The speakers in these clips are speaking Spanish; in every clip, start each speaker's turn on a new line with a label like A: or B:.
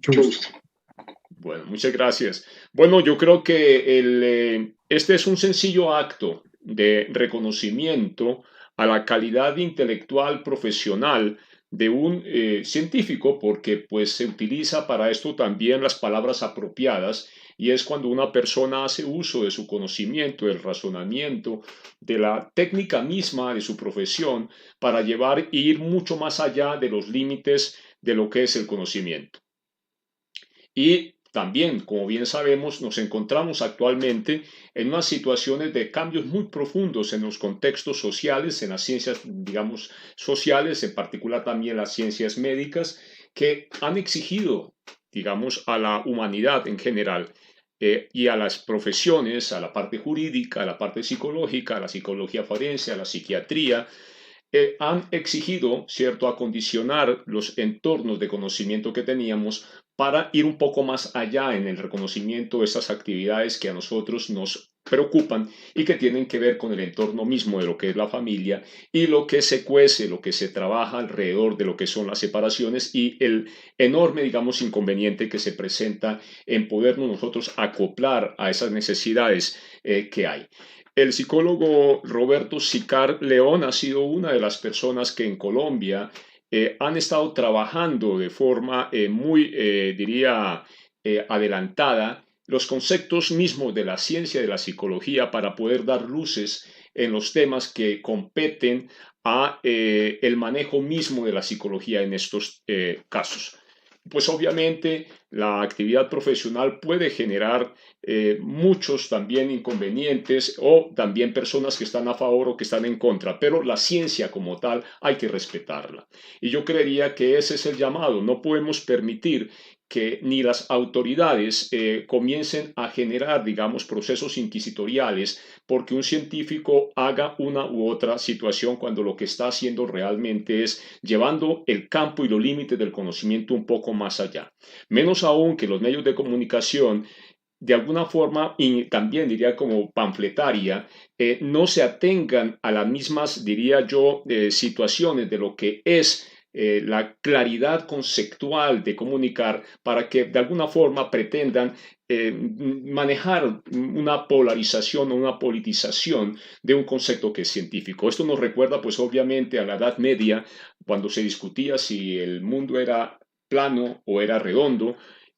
A: Mucho gusto.
B: Bueno, muchas gracias. Bueno, yo creo que este es un sencillo acto de reconocimiento a la calidad intelectual profesional de un científico, porque pues se utiliza para esto también las palabras apropiadas, y es cuando una persona hace uso de su conocimiento, del razonamiento, de la técnica misma de su profesión para llevar e ir mucho más allá de los límites de lo que es el conocimiento. Y también, como bien sabemos, nos encontramos actualmente en unas situaciones de cambios muy profundos en los contextos sociales, en las ciencias, digamos, sociales, en particular también las ciencias médicas, que han exigido, digamos, a la humanidad en general y a las profesiones, a la parte jurídica, a la parte psicológica, a la psicología forense, a la psiquiatría, han exigido, ¿cierto?, acondicionar los entornos de conocimiento que teníamos para ir un poco más allá en el reconocimiento de esas actividades que a nosotros nos preocupan y que tienen que ver con el entorno mismo de lo que es la familia y lo que se cuece, lo que se trabaja alrededor de lo que son las separaciones y el enorme, digamos, inconveniente que se presenta en podernos nosotros acoplar a esas necesidades que hay. El psicólogo Roberto Sicar León ha sido una de las personas que en Colombia han estado trabajando de forma muy, diría, adelantada los conceptos mismos de la ciencia de la psicología para poder dar luces en los temas que competen a el manejo mismo de la psicología en estos casos. Pues obviamente la actividad profesional puede generar muchos también inconvenientes o también personas que están a favor o que están en contra, pero la ciencia como tal hay que respetarla. Y yo creería que ese es el llamado. No podemos permitir que ni las autoridades comiencen a generar, digamos, procesos inquisitoriales porque un científico haga una u otra situación cuando lo que está haciendo realmente es llevando el campo y los límites del conocimiento un poco más allá. Menos aún que los medios de comunicación de alguna forma, y también diría como panfletaria, no se atengan a las mismas, diría yo, situaciones de lo que es la claridad conceptual de comunicar para que de alguna forma pretendan manejar una polarización o una politización de un concepto que es científico. Esto nos recuerda pues obviamente a la Edad Media, cuando se discutía si el mundo era plano o era redondo,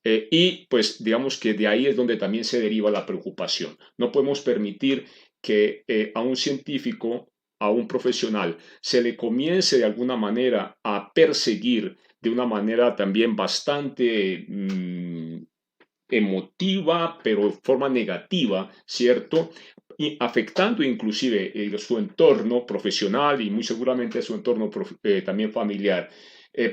B: y pues digamos que de ahí es donde también se deriva la preocupación. No podemos permitir que a un científico, a un profesional, se le comience de alguna manera a perseguir de una manera también bastante emotiva, pero de forma negativa, ¿cierto? Y afectando inclusive su entorno profesional y muy seguramente su entorno también familiar.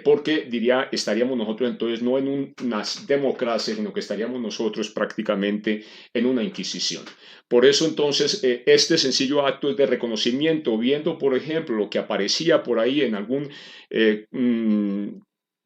B: Porque diría, estaríamos nosotros entonces no en una democracia, sino que estaríamos nosotros prácticamente en una inquisición. Por eso entonces este sencillo acto es de reconocimiento, viendo por ejemplo lo que aparecía por ahí en algún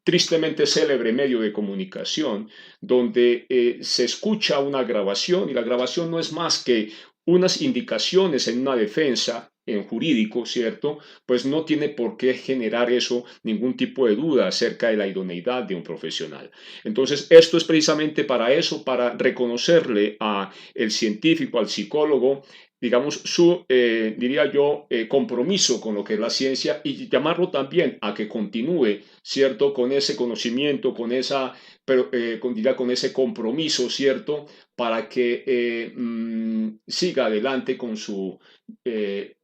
B: tristemente célebre medio de comunicación, donde se escucha una grabación y la grabación no es más que unas indicaciones en una defensa en jurídico, ¿cierto? Pues no tiene por qué generar eso ningún tipo de duda acerca de la idoneidad de un profesional. Entonces, esto es precisamente para eso, para reconocerle a el científico, al psicólogo, digamos, su, diría yo, compromiso con lo que es la ciencia y llamarlo también a que continúe, ¿cierto?, con ese conocimiento, con esa, pero, diría, con ese compromiso, ¿cierto?, para que siga adelante eh,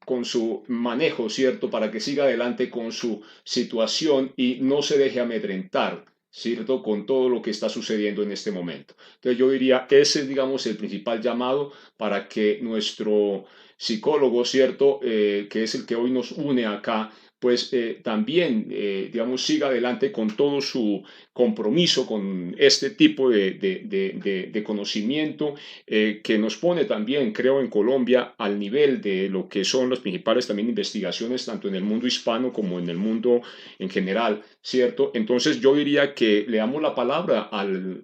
B: con su manejo, ¿cierto? Para que siga adelante con su situación y no se deje amedrentar, ¿cierto? Con todo lo que está sucediendo en este momento. Entonces yo diría, ese es, digamos, el principal llamado para que nuestro psicólogo, ¿cierto? Que es el que hoy nos une acá, pues también, digamos, siga adelante con todo su compromiso con este tipo de conocimiento que nos pone también, creo, en Colombia al nivel de lo que son las principales también investigaciones, tanto en el mundo hispano como en el mundo en general, ¿cierto? Entonces yo diría que le damos la palabra al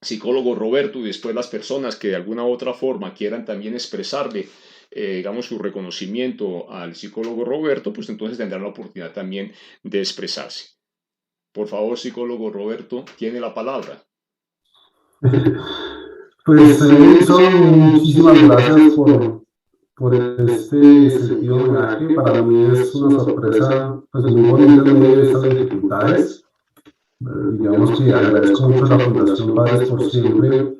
B: psicólogo Roberto y después las personas que de alguna u otra forma quieran también expresarle digamos, su reconocimiento al psicólogo Roberto, pues entonces tendrán la oportunidad también de expresarse. Por favor, psicólogo Roberto, tiene la palabra.
A: Pues, Edison, muchísimas gracias por este sentido de homenaje. Para mí es una sorpresa pues, muy bonita en medio de estas dificultades. Digamos que agradezco mucho a la Fundación Padres por Siempre,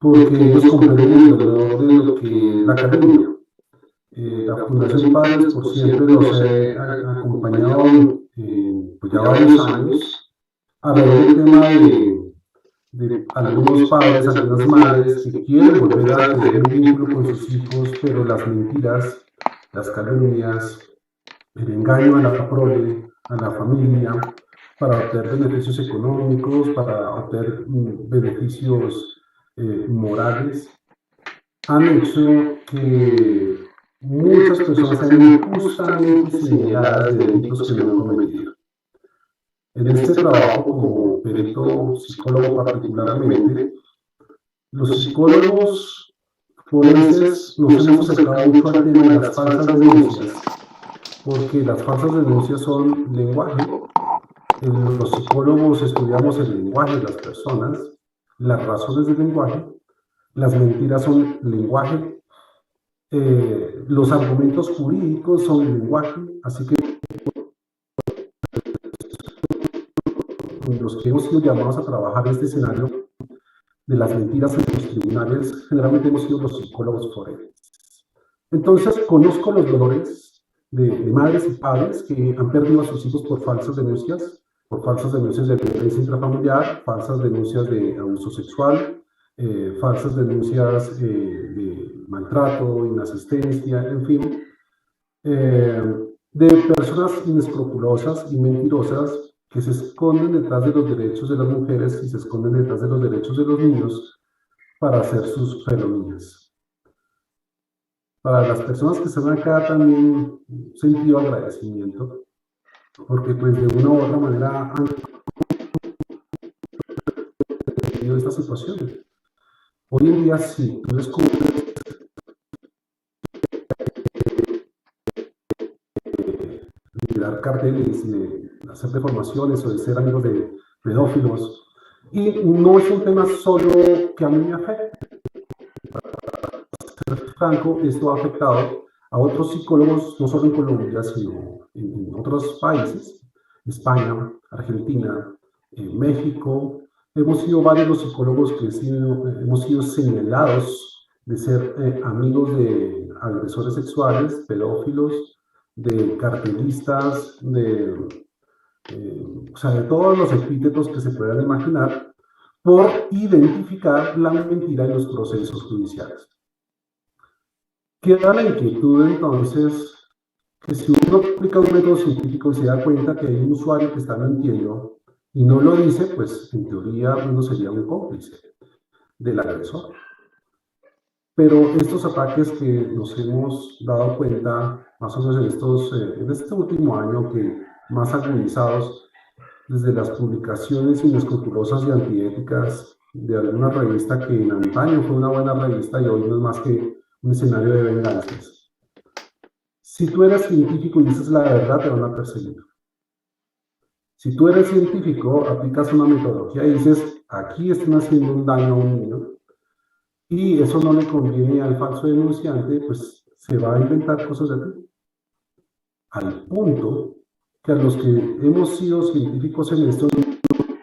A: porque ellos comprenden el dolor de lo que es la academia. La Fundación Padres por Siempre los he acompañado pues ya varios años alrededor del tema de algunos padres, algunas madres que quieren volver a tener un vínculo con sus hijos, pero las mentiras, las calumnias, el engaño a la prole, a la familia, para obtener beneficios económicos, para obtener beneficios morales, han hecho que muchas personas sean injustamente señaladas de delitos que no han cometido. En este trabajo, como perito psicólogo particularmente, los psicólogos forenses nos hemos acercado mucho al tema de las falsas denuncias, porque las falsas denuncias son lenguaje. Los psicólogos estudiamos el lenguaje de las personas, las razones del lenguaje, las mentiras son lenguaje, los argumentos jurídicos son lenguaje, así que los que hemos sido llamados a trabajar este escenario de las mentiras en los tribunales, generalmente hemos sido los psicólogos forenses. Entonces, conozco los dolores de madres y padres que han perdido a sus hijos por falsas denuncias de violencia intrafamiliar, falsas denuncias de abuso sexual, falsas denuncias de maltrato, inasistencia, en fin, de personas inescrupulosas y mentirosas que se esconden detrás de los derechos de las mujeres y se esconden detrás de los derechos de los niños para hacer sus felonías. Para las personas que están acá también sentido agradecimiento, porque pues de una u otra manera han tenido esta situación. Hoy en día sí, tú descubres de dar carteles y de hacer deformaciones o de ser amigos de pedófilos. Y no es un tema solo que a mí me afecta. Para ser franco, esto ha afectado a otros psicólogos, no solo en Colombia, sino en otros países, España, Argentina, México. Hemos sido varios los psicólogos que hemos sido señalados de ser amigos de agresores sexuales, pedófilos, de cartelistas, o sea, de todos los epítetos que se puedan imaginar, por identificar la mentira en los procesos judiciales. Queda la inquietud entonces que si uno aplica un método científico y se da cuenta que hay un usuario que está mintiendo y no lo dice, pues en teoría uno sería un cómplice del agresor. Pero estos ataques que nos hemos dado cuenta, más o menos en este último año, que más agudizados desde las publicaciones inescrupulosas y antiéticas de alguna revista que en antaño fue una buena revista y hoy no es más que un escenario de venganzas. Si tú eres científico y dices la verdad, te van a perseguir. Si tú eres científico, aplicas una metodología y dices, aquí están haciendo un daño a un niño, y eso no le conviene al falso denunciante, pues se va a inventar cosas de ti. Al punto que a los que hemos sido científicos en esto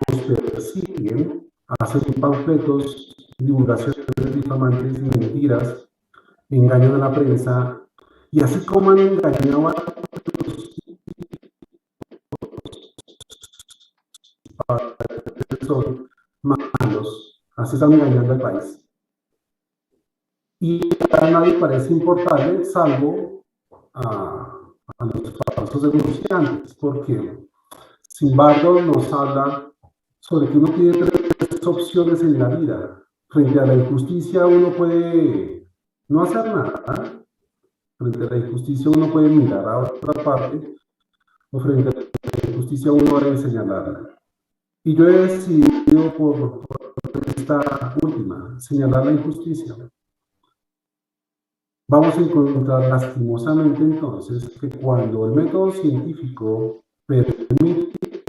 A: nos persiguen, hacen panfletos, divulgaciones difamantes, mentiras, engañan a la prensa, y así como han engañado a los son malos, así están engañando al país. Y a nadie parece importarle, salvo a los falsos denunciantes, porque sin embargo nos habla sobre que uno tiene tres opciones en la vida. Frente a la injusticia uno puede no hacer nada, frente a la injusticia uno puede mirar a otra parte, o frente a la injusticia uno debe señalarla. Y yo he decidido por esta última, señalar la injusticia. Vamos a encontrar lastimosamente entonces que cuando el método científico permite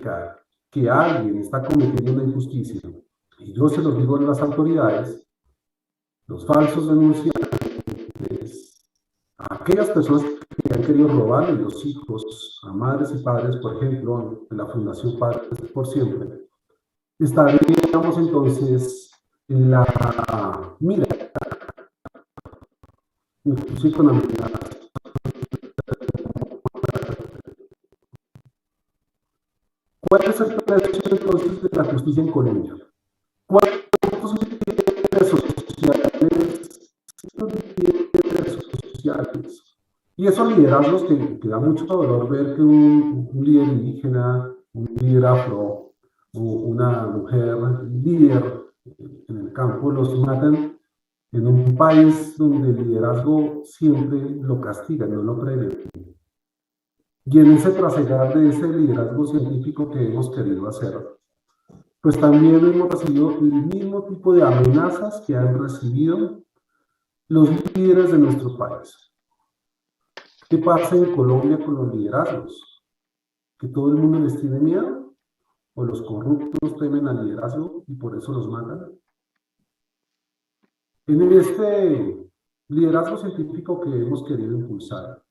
A: verificar que alguien está cometiendo una injusticia, y yo se los digo a las autoridades, los falsos denunciantes, aquellas personas que han querido robarle los hijos a madres y padres, por ejemplo, en la Fundación Padres por Siempre, estaríamos entonces en la mira, inclusive con amenazas. ¿Cuál es el precio entonces de la justicia en Colombia? ¿Cuántos líderes sociales? Y esos liderazgos que da mucho dolor ver que un líder indígena, un líder afro, o una mujer líder en el campo los matan en un país donde el liderazgo siempre lo castiga, no lo premia. Y en ese trasegar de ese liderazgo científico que hemos querido hacer, pues también hemos recibido el mismo tipo de amenazas que han recibido los líderes de nuestro país. ¿Qué pasa en Colombia con los liderazgos? ¿Que todo el mundo les tiene miedo? ¿O los corruptos temen al liderazgo y por eso los matan? En este liderazgo científico que hemos querido impulsar,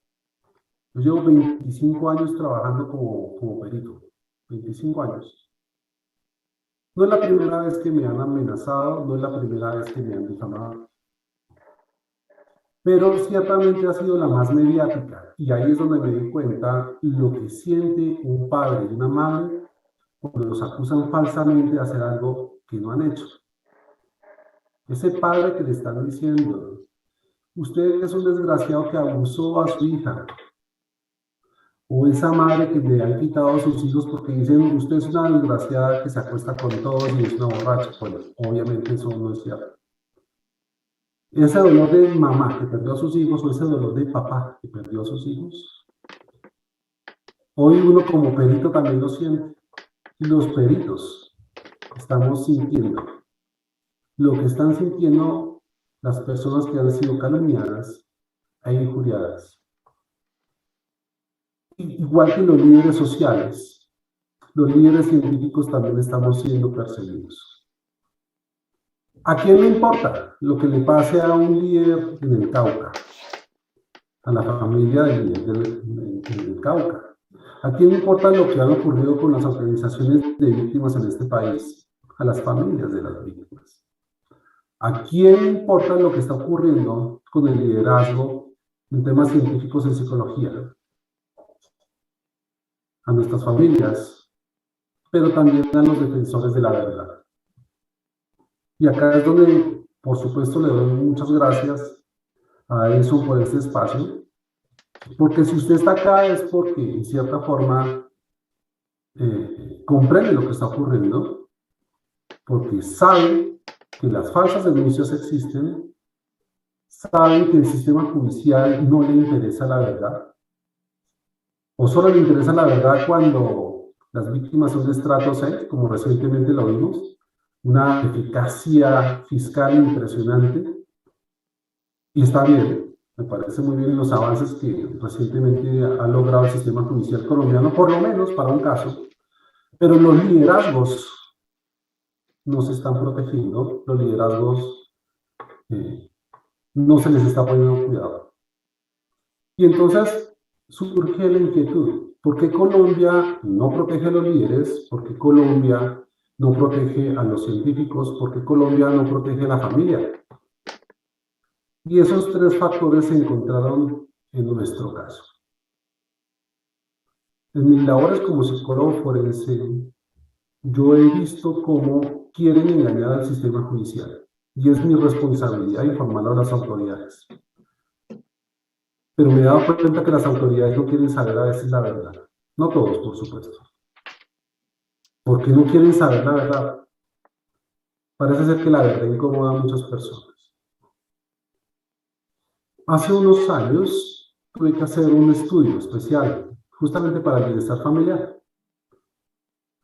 A: yo llevo 25 años trabajando como perito, 25 años. No es la primera vez que me han amenazado, no es la primera vez que me han difamado, pero ciertamente ha sido la más mediática, y ahí es donde me di cuenta lo que siente un padre y una madre cuando los acusan falsamente de hacer algo que no han hecho. Ese padre que le están diciendo, usted es un desgraciado que abusó a su hija, o esa madre que le han quitado a sus hijos porque dicen, usted es una desgraciada que se acuesta con todos y es una borracha. Bueno, obviamente eso no es cierto. Ese dolor de mamá que perdió a sus hijos o ese dolor de papá que perdió a sus hijos, hoy uno como perito también lo siente. Y los peritos estamos sintiendo lo que están sintiendo las personas que han sido calumniadas e injuriadas. Igual que los líderes sociales, los líderes científicos también estamos siendo perseguidos. ¿A quién le importa lo que le pase a un líder en el Cauca? A la familia del líder del Cauca. ¿A quién le importa lo que ha ocurrido con las organizaciones de víctimas en este país? A las familias de las víctimas. ¿A quién le importa lo que está ocurriendo con el liderazgo en temas científicos en psicología? A nuestras familias, pero también a los defensores de la verdad. Y acá es donde, por supuesto, le doy muchas gracias a Edison por este espacio, porque si usted está acá es porque, en cierta forma, comprende lo que está ocurriendo, porque sabe que las falsas denuncias existen, sabe que el sistema judicial no le interesa la verdad, o solo le interesa la verdad cuando las víctimas son de estrato 6, como recientemente lo vimos, una eficacia fiscal impresionante, y está bien, me parece muy bien los avances que recientemente ha logrado el sistema judicial colombiano, por lo menos para un caso, pero los liderazgos no se están protegiendo, los liderazgos no se les está poniendo cuidado. Y entonces surge la inquietud, ¿por qué Colombia no protege a los líderes? ¿Por qué Colombia no protege a los científicos? ¿Por qué Colombia no protege a la familia? Y esos tres factores se encontraron en nuestro caso. En mis labores como psicólogo forense, yo he visto cómo quieren engañar al sistema judicial, y es mi responsabilidad informar a las autoridades. Pero me he dado cuenta que las autoridades no quieren saber a veces la verdad. No todos, por supuesto. Porque no quieren saber la verdad. Parece ser que la verdad incomoda a muchas personas. Hace unos años tuve que hacer un estudio especial, justamente para el bienestar familiar.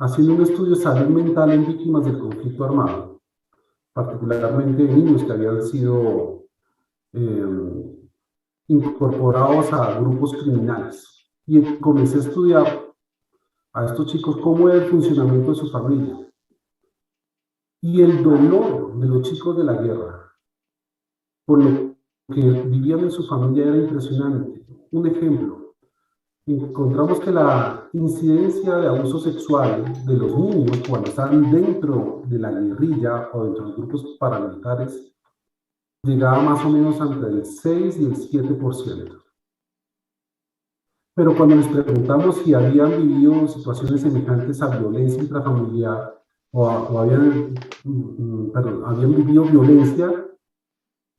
A: Haciendo un estudio de salud mental en víctimas del conflicto armado, particularmente niños que habían sido incorporados a grupos criminales. Y comencé a estudiar a estos chicos cómo era el funcionamiento de su familia. Y el dolor de los chicos de la guerra por lo que vivían en su familia era impresionante. Un ejemplo, encontramos que la incidencia de abuso sexual de los niños cuando están dentro de la guerrilla o dentro de los grupos paramilitares llegaba más o menos entre el 6 y el 7%. Pero cuando les preguntamos si habían vivido situaciones semejantes a violencia intrafamiliar o habían vivido violencia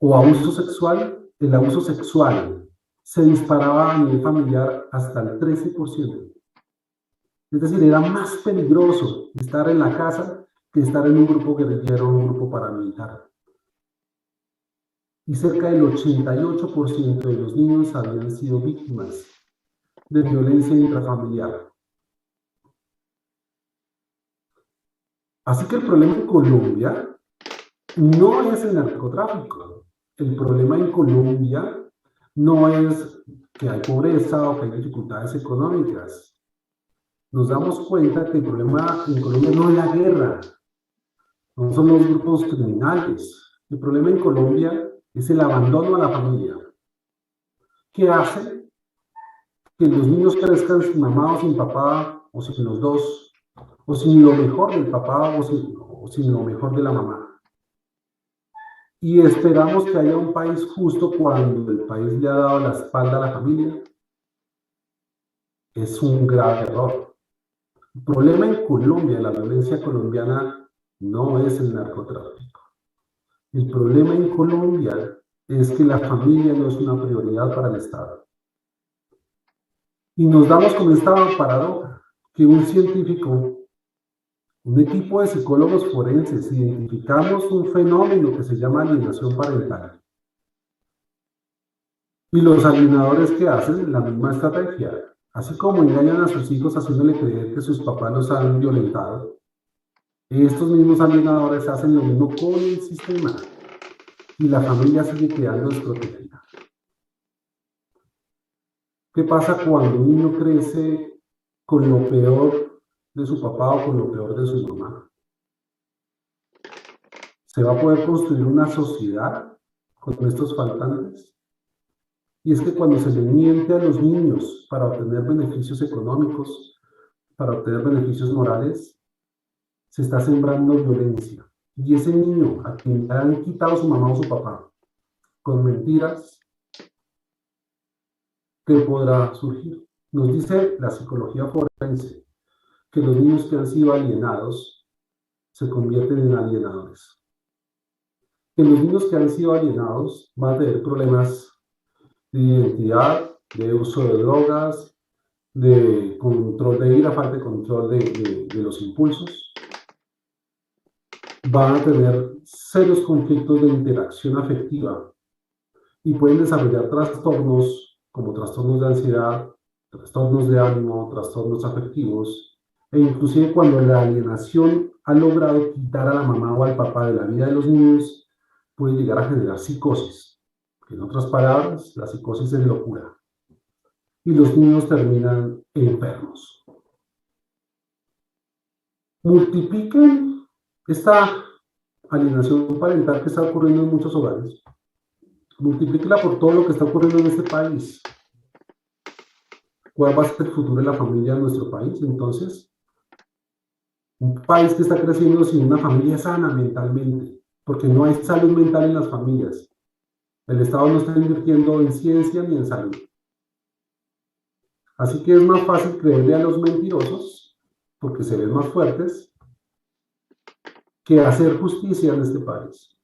A: o abuso sexual, el abuso sexual se disparaba a nivel familiar hasta el 13%. Es decir, era más peligroso estar en la casa que estar en un grupo guerrillero o un grupo paramilitar. Y cerca del 88% de los niños habían sido víctimas de violencia intrafamiliar. Así que el problema en Colombia no es el narcotráfico. El problema en Colombia no es que hay pobreza o que hay dificultades económicas. Nos damos cuenta que el problema en Colombia no es la guerra, no son los grupos criminales. El problema en Colombia es el abandono a la familia, que hace que los niños crezcan sin mamá o sin papá, o sin los dos, o sin lo mejor del papá o sin lo mejor de la mamá. Y esperamos que haya un país justo cuando el país le ha dado la espalda a la familia. Es un grave error. El problema en Colombia, la violencia colombiana, no es el narcotráfico. El problema en Colombia es que la familia no es una prioridad para el Estado. Y nos damos con esta paradoja, que un científico, un equipo de psicólogos forenses, identificamos un fenómeno que se llama alienación parental. Y los alienadores que hacen la misma estrategia, así como engañan a sus hijos haciéndole creer que sus papás los han violentado, estos mismos alienadores hacen lo mismo con el sistema y la familia sigue quedando desprotegida. ¿Qué pasa cuando un niño crece con lo peor de su papá o con lo peor de su mamá? ¿Se va a poder construir una sociedad con estos faltantes? Y es que cuando se le miente a los niños para obtener beneficios económicos, para obtener beneficios morales, se está sembrando violencia. Y ese niño a quien le han quitado su mamá o su papá con mentiras, ¿qué podrá surgir? Nos dice la psicología forense que los niños que han sido alienados se convierten en alienadores. Que los niños que han sido alienados van a tener problemas de identidad, de uso de drogas, de control de ira, falta de control de los impulsos. Van a tener serios conflictos de interacción afectiva y pueden desarrollar trastornos como trastornos de ansiedad, trastornos de ánimo, trastornos afectivos, e inclusive cuando la alienación ha logrado quitar a la mamá o al papá de la vida de los niños, puede llegar a generar psicosis. En otras palabras, la psicosis es locura. Y los niños terminan enfermos. Multipliquen esta alienación parental que está ocurriendo en muchos hogares. Multiplíquela por todo lo que está ocurriendo en este país. ¿Cuál va a ser el futuro de la familia en nuestro país? Entonces, un país que está creciendo sin una familia sana mentalmente, porque no hay salud mental en las familias. El Estado no está invirtiendo en ciencia ni en salud. Así que es más fácil creerle a los mentirosos, porque se ven más fuertes, que hacer justicia en este país.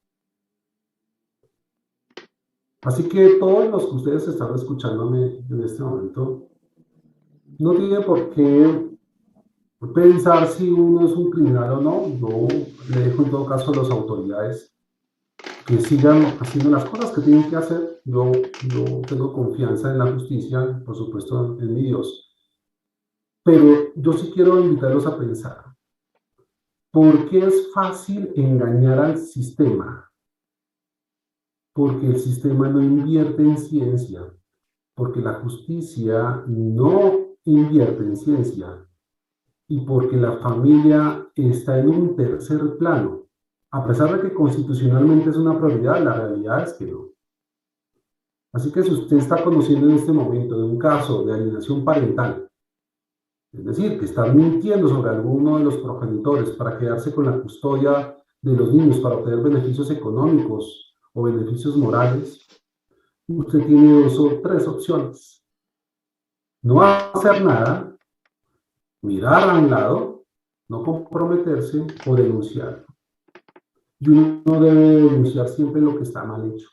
A: Así que todos los que ustedes están escuchándome en este momento, no tienen por qué pensar si uno es un criminal o no. Yo le dejo en todo caso a las autoridades que sigan haciendo las cosas que tienen que hacer. Yo tengo confianza en la justicia, por supuesto en mi Dios. Pero yo sí quiero invitarlos a pensar, ¿por qué es fácil engañar al sistema? Porque el sistema no invierte en ciencia, porque la justicia no invierte en ciencia, y porque la familia está en un tercer plano. A pesar de que constitucionalmente es una prioridad, la realidad es que no. Así que si usted está conociendo en este momento de un caso de alienación parental, es decir, que está mintiendo sobre alguno de los progenitores para quedarse con la custodia de los niños para obtener beneficios económicos o beneficios morales, usted tiene dos o tres opciones. No hacer nada, mirar a un lado, no comprometerse o denunciar. Y uno debe denunciar siempre lo que está mal hecho.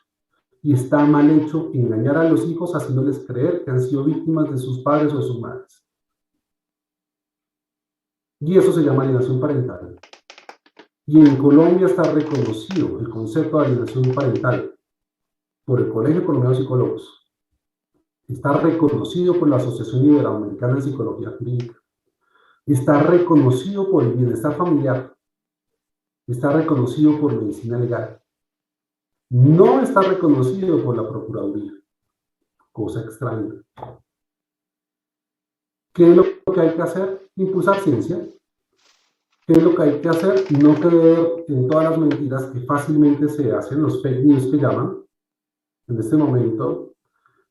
A: Y está mal hecho engañar a los hijos haciéndoles creer que han sido víctimas de sus padres o de sus madres. Y eso se llama alienación parental. Y en Colombia está reconocido el concepto de alienación parental por el Colegio Colombiano de Psicólogos. Está reconocido por la Asociación Iberoamericana de Psicología Jurídica. Está reconocido por el bienestar familiar. Está reconocido por medicina legal. No está reconocido por la Procuraduría. Cosa extraña. ¿Qué es lo que hay que hacer? Impulsar ciencia. ¿Qué es lo que hay que hacer? No creer en todas las mentiras que fácilmente se hacen, los fake news que llaman. En este momento,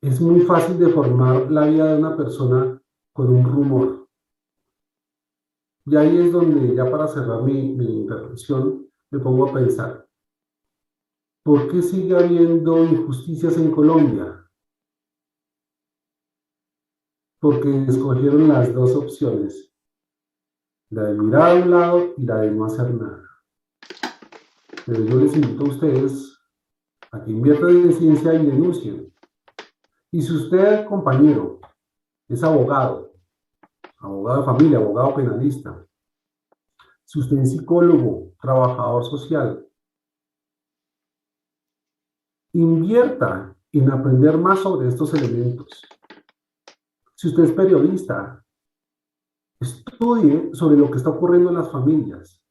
A: es muy fácil deformar la vida de una persona con un rumor. Y ahí es donde, ya para cerrar mi intervención, me pongo a pensar, ¿por qué sigue habiendo injusticias en Colombia? Porque escogieron las dos opciones, la de mirar a un lado y la de no hacer nada. Pero yo les invito a ustedes a que inviertan en ciencia y denuncien. Y si usted, compañero, es abogado, abogado de familia, abogado penalista, si usted es psicólogo, trabajador social, invierta en aprender más sobre estos elementos. Si usted es periodista, estudie sobre lo que está ocurriendo en las familias.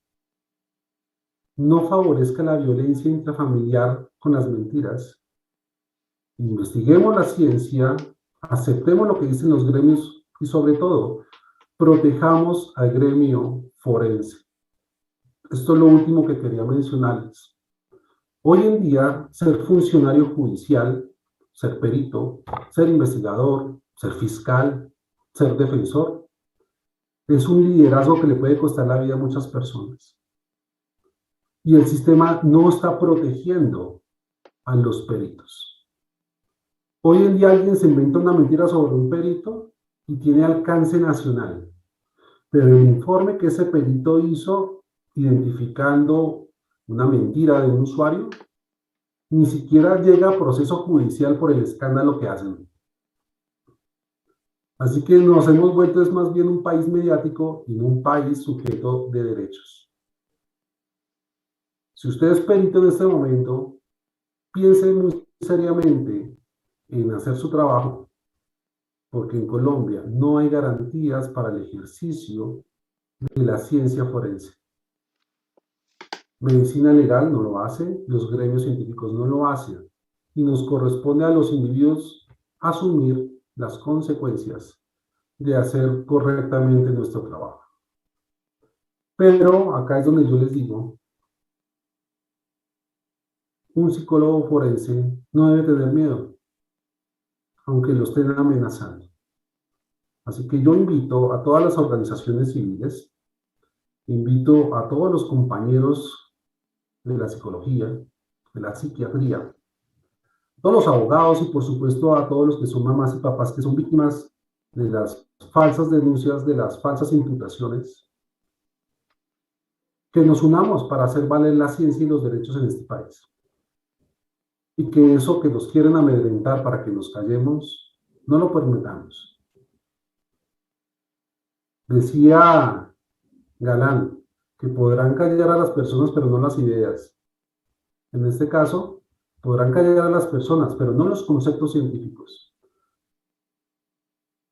A: No favorezca la violencia intrafamiliar con las mentiras. Investiguemos la ciencia, aceptemos lo que dicen los gremios y sobre todo, protejamos al gremio forense. Esto es lo último que quería mencionarles. Hoy en día, ser funcionario judicial, ser perito, ser investigador, ser fiscal, ser defensor, es un liderazgo que le puede costar la vida a muchas personas. Y el sistema no está protegiendo a los peritos. Hoy en día alguien se inventa una mentira sobre un perito y tiene alcance nacional. Pero el informe que ese perito hizo identificando una mentira de un usuario ni siquiera llega a proceso judicial por el escándalo que hacen. Así que nos hemos vuelto es más bien un país mediático y no un país sujeto de derechos. Si usted es perito en este momento, piense muy seriamente en hacer su trabajo, porque en Colombia no hay garantías para el ejercicio de la ciencia forense. Medicina legal no lo hace, los gremios científicos no lo hacen, y nos corresponde a los individuos asumir las consecuencias de hacer correctamente nuestro trabajo. Pero acá es donde yo les digo, un psicólogo forense no debe tener miedo, aunque lo estén amenazando. Así que yo invito a todas las organizaciones civiles, invito a todos los compañeros de la psicología, de la psiquiatría, todos los abogados y por supuesto a todos los que son mamás y papás que son víctimas de las falsas denuncias, de las falsas imputaciones, que nos unamos para hacer valer la ciencia y los derechos en este país. Y que eso que nos quieren amedrentar para que nos callemos, no lo permitamos. Decía Galán que podrán callar a las personas pero no las ideas. En este caso, podrán callar a las personas pero no los conceptos científicos.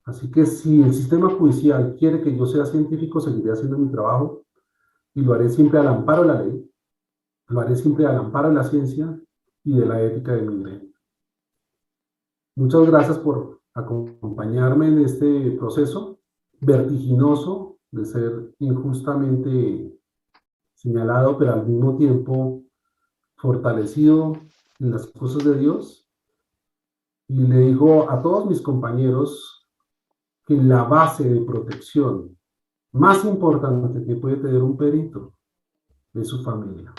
A: Así que si el sistema judicial quiere que yo sea científico, seguiré haciendo mi trabajo y lo haré siempre al amparo de la ley, lo haré siempre al amparo de la ciencia y de la ética de mi gremio. Muchas gracias por acompañarme en este proceso vertiginoso de ser injustamente señalado, pero al mismo tiempo fortalecido en las cosas de Dios. Y le digo a todos mis compañeros que la base de protección más importante que puede tener un perito es su familia.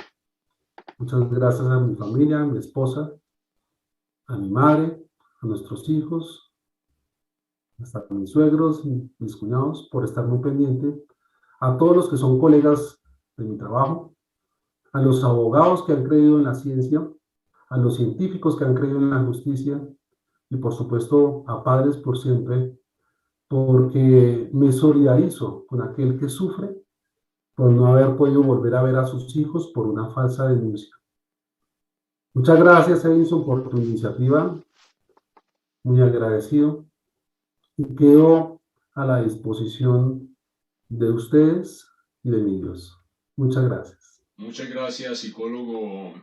A: Muchas gracias a mi familia, a mi esposa, a mi madre, a nuestros hijos, hasta a mis suegros, mis cuñados, por estar muy pendiente, a todos los que son colegas de mi trabajo, a los abogados que han creído en la ciencia, a los científicos que han creído en la justicia y por supuesto a Padres por Siempre, porque me solidarizo con aquel que sufre por no haber podido volver a ver a sus hijos por una falsa denuncia. Muchas gracias, Edison, por tu iniciativa, muy agradecido, y quedo a la disposición de ustedes y de mi Dios. Muchas gracias.
B: Muchas gracias, psicólogo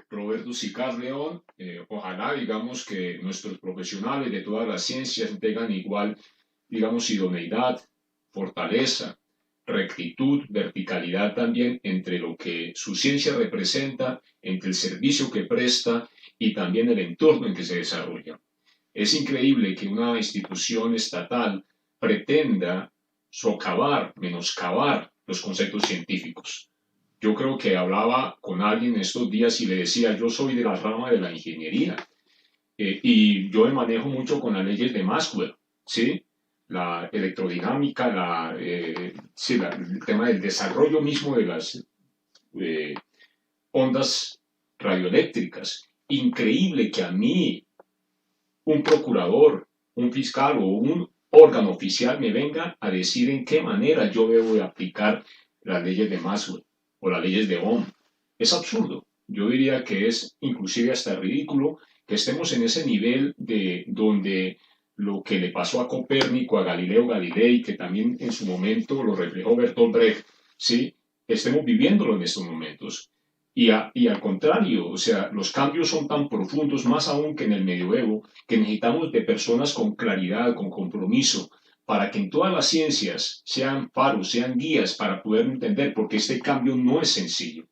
B: Roberto Sicar León. Ojalá, digamos, que nuestros profesionales de todas las ciencias tengan igual, digamos, idoneidad, fortaleza, rectitud, verticalidad también entre lo que su ciencia representa, entre el servicio que presta y también el entorno en que se desarrolla. Es increíble que una institución estatal pretenda socavar, menoscabar los conceptos científicos. Yo creo que hablaba con alguien estos días y le decía, yo soy de la rama de la ingeniería y yo me manejo mucho con las leyes de Maxwell, ¿sí? La electrodinámica, el tema del desarrollo mismo de las eh, ondas radioeléctricas. Increíble que a mí un procurador, un fiscal o un órgano oficial me venga a decir en qué manera yo debo de aplicar las leyes de Maxwell o las leyes de Ohm. Es absurdo. Yo diría que es inclusive hasta ridículo que estemos en ese nivel de donde lo que le pasó a Copérnico, a Galileo Galilei, que también en su momento lo reflejó Bertolt Brecht, ¿sí? Estemos viviéndolo en estos momentos. Y al contrario, o sea, los cambios son tan profundos, más aún que en el medioevo, que necesitamos de personas con claridad, con compromiso, para que en todas las ciencias sean faros, sean guías para poder entender, porque este cambio no es sencillo.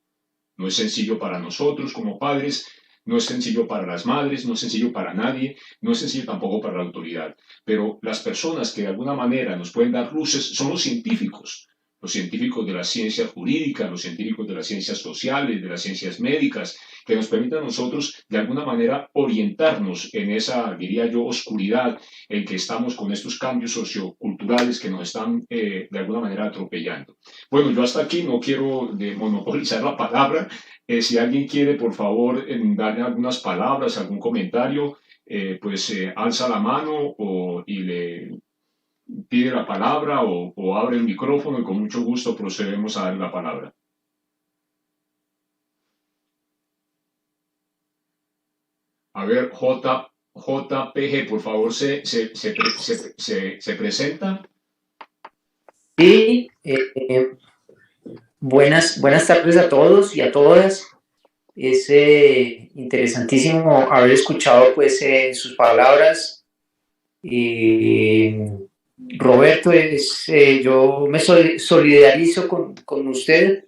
B: No es sencillo para nosotros como padres, no es sencillo para las madres, no es sencillo para nadie, no es sencillo tampoco para la autoridad. Pero las personas que de alguna manera nos pueden dar luces son los científicos de las ciencias jurídicas, los científicos de las ciencias sociales, de las ciencias médicas, que nos permitan a nosotros de alguna manera orientarnos en esa, diría yo, oscuridad en que estamos con estos cambios socioculturales que nos están de alguna manera atropellando. Bueno, yo hasta aquí no quiero monopolizar la palabra. Si alguien quiere, por favor, darle algunas palabras, algún comentario, pues alza la mano y le pide la palabra o abre el micrófono y con mucho gusto procedemos a dar la palabra. A ver, JPG, por favor, se presenta.
C: Sí, buenas tardes a todos y a todas. Es interesantísimo haber escuchado pues sus palabras. Roberto, yo me solidarizo con usted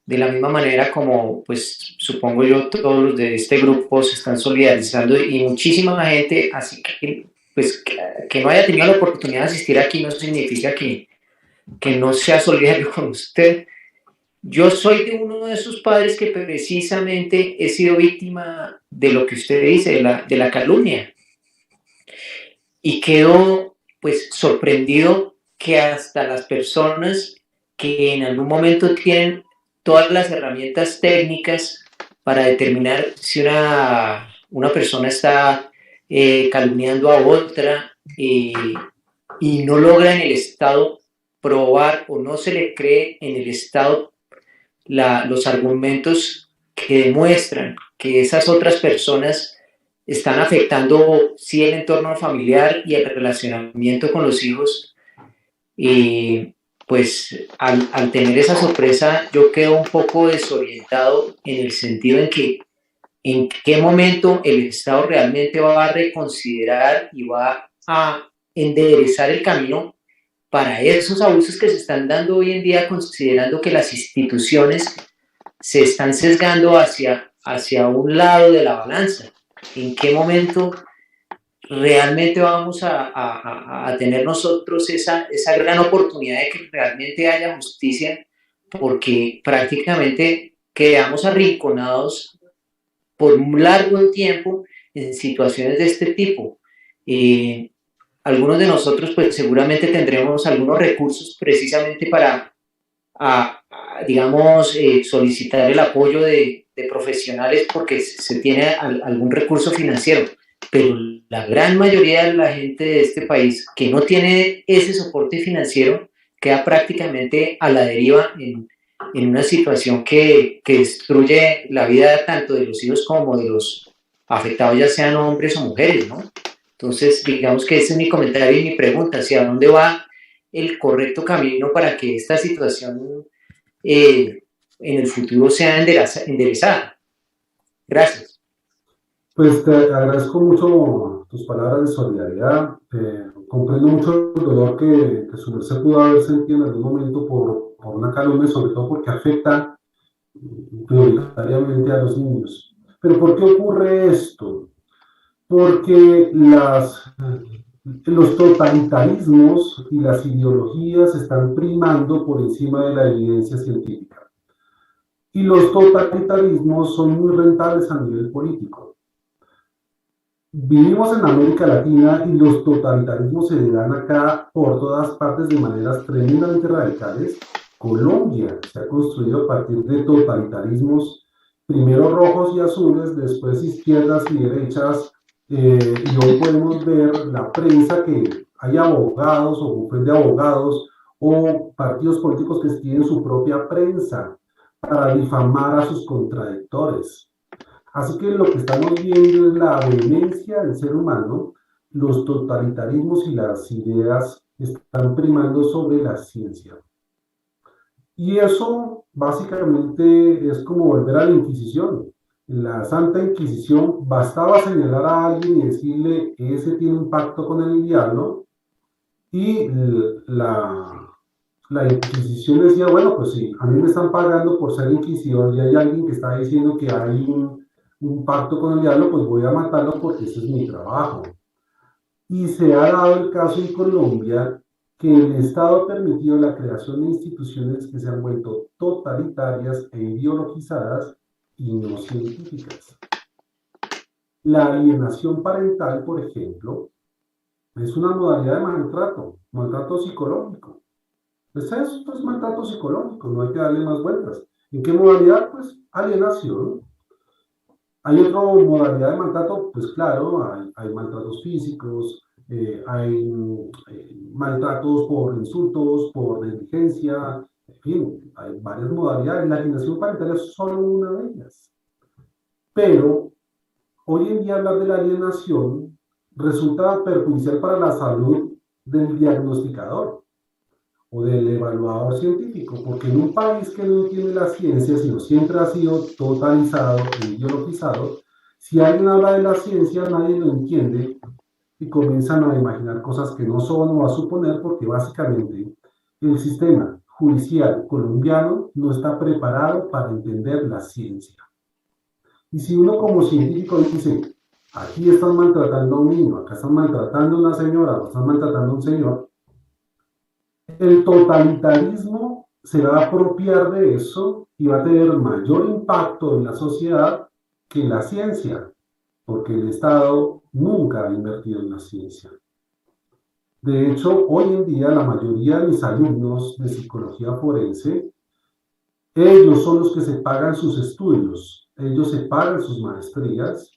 C: de la misma manera como pues supongo yo todos los de este grupo se están solidarizando y muchísima gente, así que pues que no haya tenido la oportunidad de asistir aquí no significa que no sea solidario con usted. Yo soy de uno de esos padres que precisamente he sido víctima de lo que usted dice, de la calumnia. Y quedo pues sorprendido que hasta las personas que en algún momento tienen todas las herramientas técnicas para determinar si una persona está calumniando a otra y no logra en el Estado probar o no se le cree en el Estado los argumentos que demuestran que esas otras personas están afectando sí el entorno familiar y el relacionamiento con los hijos. Y pues al tener esa sorpresa yo quedo un poco desorientado en el sentido en que en qué momento el Estado realmente va a reconsiderar y va a enderezar el camino para esos abusos que se están dando hoy en día, considerando que las instituciones se están sesgando hacia un lado de la balanza? ¿En qué momento realmente vamos a tener nosotros esa gran oportunidad de que realmente haya justicia? Porque prácticamente quedamos arrinconados por un largo tiempo en situaciones de este tipo. Algunos de nosotros pues seguramente tendremos algunos recursos precisamente para, digamos, solicitar el apoyo de profesionales porque se tiene algún recurso financiero, pero la gran mayoría de la gente de este país que no tiene ese soporte financiero queda prácticamente a la deriva en una situación que destruye la vida tanto de los hijos como de los afectados, ya sean hombres o mujeres, ¿no? Entonces, digamos que ese es mi comentario y mi pregunta, hacia dónde va el correcto camino para que esta situación en el futuro sea enderezada. Gracias.
A: Pues te agradezco mucho tus palabras de solidaridad. Comprendo mucho el dolor que su merced pudo haber sentido en algún momento por una calumnia, sobre todo porque afecta prioritariamente a los niños. Pero ¿por qué ocurre esto? Porque los totalitarismos y las ideologías están primando por encima de la evidencia científica. Y los totalitarismos son muy rentables a nivel político. Vivimos en América Latina y los totalitarismos se dan acá por todas partes de maneras tremendamente radicales. Colombia se ha construido a partir de totalitarismos, primero rojos y azules, después izquierdas y derechas, y hoy podemos ver la prensa que hay abogados o bufetes de abogados o partidos políticos que tienen su propia prensa para difamar a sus contradictores. Así que lo que estamos viendo es la vehemencia del ser humano. Los totalitarismos y las ideas están primando sobre la ciencia. Y eso básicamente es como volver a la Inquisición. En la Santa Inquisición bastaba señalar a alguien y decirle, ese tiene un pacto con el diablo, y la Inquisición decía, bueno, pues sí, a mí me están pagando por ser inquisidor y hay alguien que está diciendo que hay un pacto con el diablo, pues voy a matarlo porque ese es mi trabajo. Y se ha dado el caso en Colombia que el Estado ha permitido la creación de instituciones que se han vuelto totalitarias e ideologizadas y no científicas. La alienación parental, por ejemplo, es una modalidad de maltrato psicológico. Esto es maltrato psicológico, no hay que darle más vueltas. ¿En qué modalidad? Pues alienación. Hay otra modalidad de maltrato, pues claro, hay maltratos físicos, hay maltratos por insultos, por negligencia, en fin, hay varias modalidades. La alienación parental es solo una de ellas. Pero hoy en día hablar de la alienación resulta perjudicial para la salud del diagnosticador o del evaluador científico, porque en un país que no tiene la ciencia, sino siempre ha sido totalizado e ideologizado, si alguien habla de la ciencia, nadie lo entiende y comienzan a imaginar cosas que no son o a suponer, porque básicamente el sistema judicial colombiano no está preparado para entender la ciencia. Y si uno como científico dice, aquí están maltratando a un niño, acá están maltratando a una señora, o están maltratando a un señor, el totalitarismo se va a apropiar de eso y va a tener mayor impacto en la sociedad que la ciencia, porque el Estado nunca ha invertido en la ciencia. De hecho, hoy en día la mayoría de mis alumnos de psicología forense, ellos son los que se pagan sus estudios, ellos se pagan sus maestrías,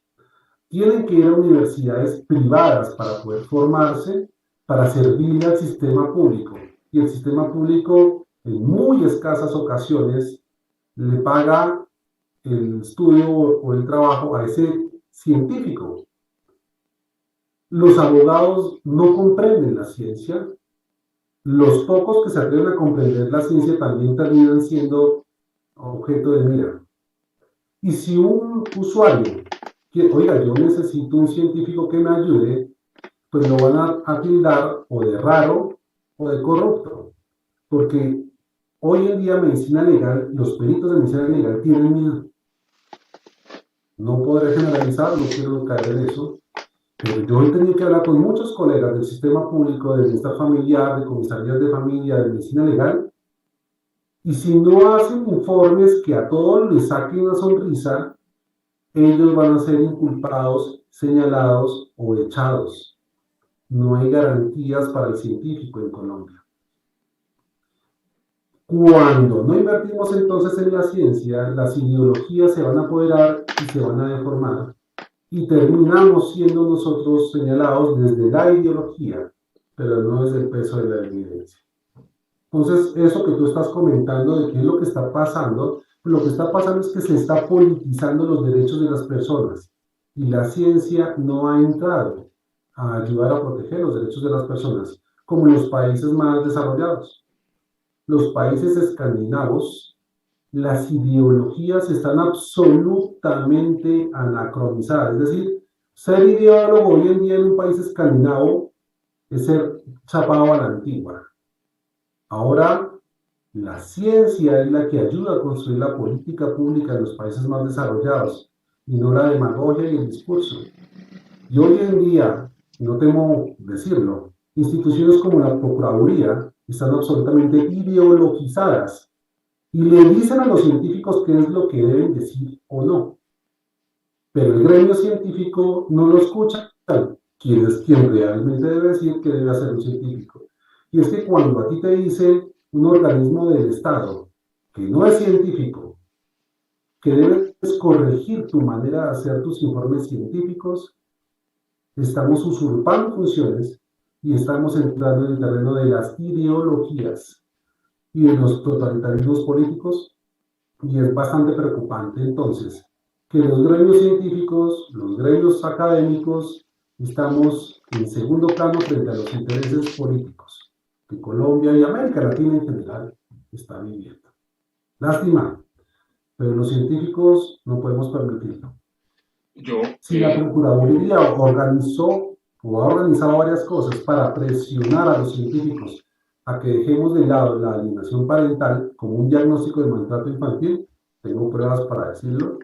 A: tienen que ir a universidades privadas para poder formarse, para servirle al sistema público. Y el sistema público, en muy escasas ocasiones, le paga el estudio o el trabajo a ese científico. Los abogados no comprenden la ciencia. Los pocos que se atreven a comprender la ciencia también terminan siendo objeto de mira. Y si un usuario, oiga, yo necesito un científico que me ayude, pues lo van a tildar o de raro o de corrupto, porque hoy en día medicina legal, los peritos de medicina legal tienen miedo. No podré generalizar, no quiero caer en eso, pero yo he tenido que hablar con muchos colegas del sistema público, de bienestar familiar, de comisarías de familia, de medicina legal, y si no hacen informes que a todos les saquen una sonrisa, ellos van a ser inculpados, señalados o echados. No hay garantías para el científico en Colombia. Cuando no invertimos entonces en la ciencia, las ideologías se van a apoderar y se van a deformar y terminamos siendo nosotros señalados desde la ideología, pero no desde el peso de la evidencia. Entonces, eso que tú estás comentando de qué es lo que está pasando, lo que está pasando es que se está politizando los derechos de las personas y la ciencia no ha entrado a ayudar a proteger los derechos de las personas, como en los países más desarrollados. Los países escandinavos, las ideologías están absolutamente anacronizadas. Es decir, ser ideólogo hoy en día en un país escandinavo es ser chapado a la antigua. Ahora, la ciencia es la que ayuda a construir la política pública en los países más desarrollados y no la demagogia y el discurso. Y hoy en día, no temo decirlo, instituciones como la Procuraduría están absolutamente ideologizadas y le dicen a los científicos qué es lo que deben decir o no. Pero el gremio científico no lo escucha. ¿Quién es quien realmente debe decir qué debe hacer un científico? Y es que cuando a ti te dice un organismo del Estado que no es científico, que debes corregir tu manera de hacer tus informes científicos, estamos usurpando funciones y estamos entrando en el terreno de las ideologías y de los totalitarismos políticos, y es bastante preocupante entonces que los gremios científicos, los gremios académicos, estamos en segundo plano frente a los intereses políticos que Colombia y América Latina en general está viviendo. Lástima, pero los científicos no podemos permitirlo. Si la Procuraduría organizó o ha organizado varias cosas para presionar a los científicos a que dejemos de lado la alienación parental como un diagnóstico de maltrato infantil, tengo pruebas para decirlo,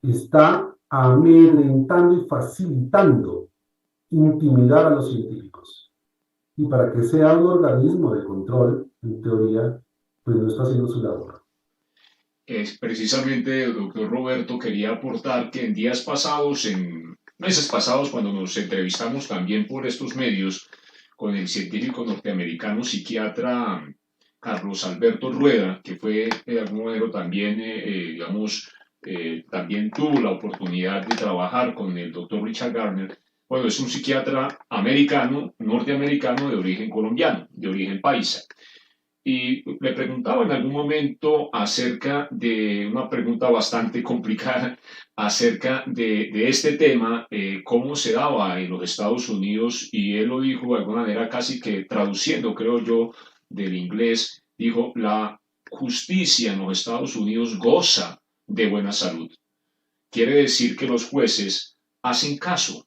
A: está amedrentando y facilitando intimidar a los científicos. Y para que sea un organismo de control, en teoría, pues no está haciendo su labor.
B: Es precisamente, doctor Roberto, quería aportar que en días pasados, en meses pasados, cuando nos entrevistamos también por estos medios con el científico norteamericano psiquiatra Carlos Alberto Rueda, que fue de algún modo también, también tuvo la oportunidad de trabajar con el doctor Richard Garner. Bueno, es un psiquiatra americano, norteamericano de origen colombiano, de origen paisa. Y le preguntaba en algún momento acerca de una pregunta bastante complicada acerca de este tema, cómo se daba en los Estados Unidos, y él lo dijo de alguna manera casi que traduciendo, creo yo, del inglés, dijo, la justicia en los Estados Unidos goza de buena salud. Quiere decir que los jueces hacen caso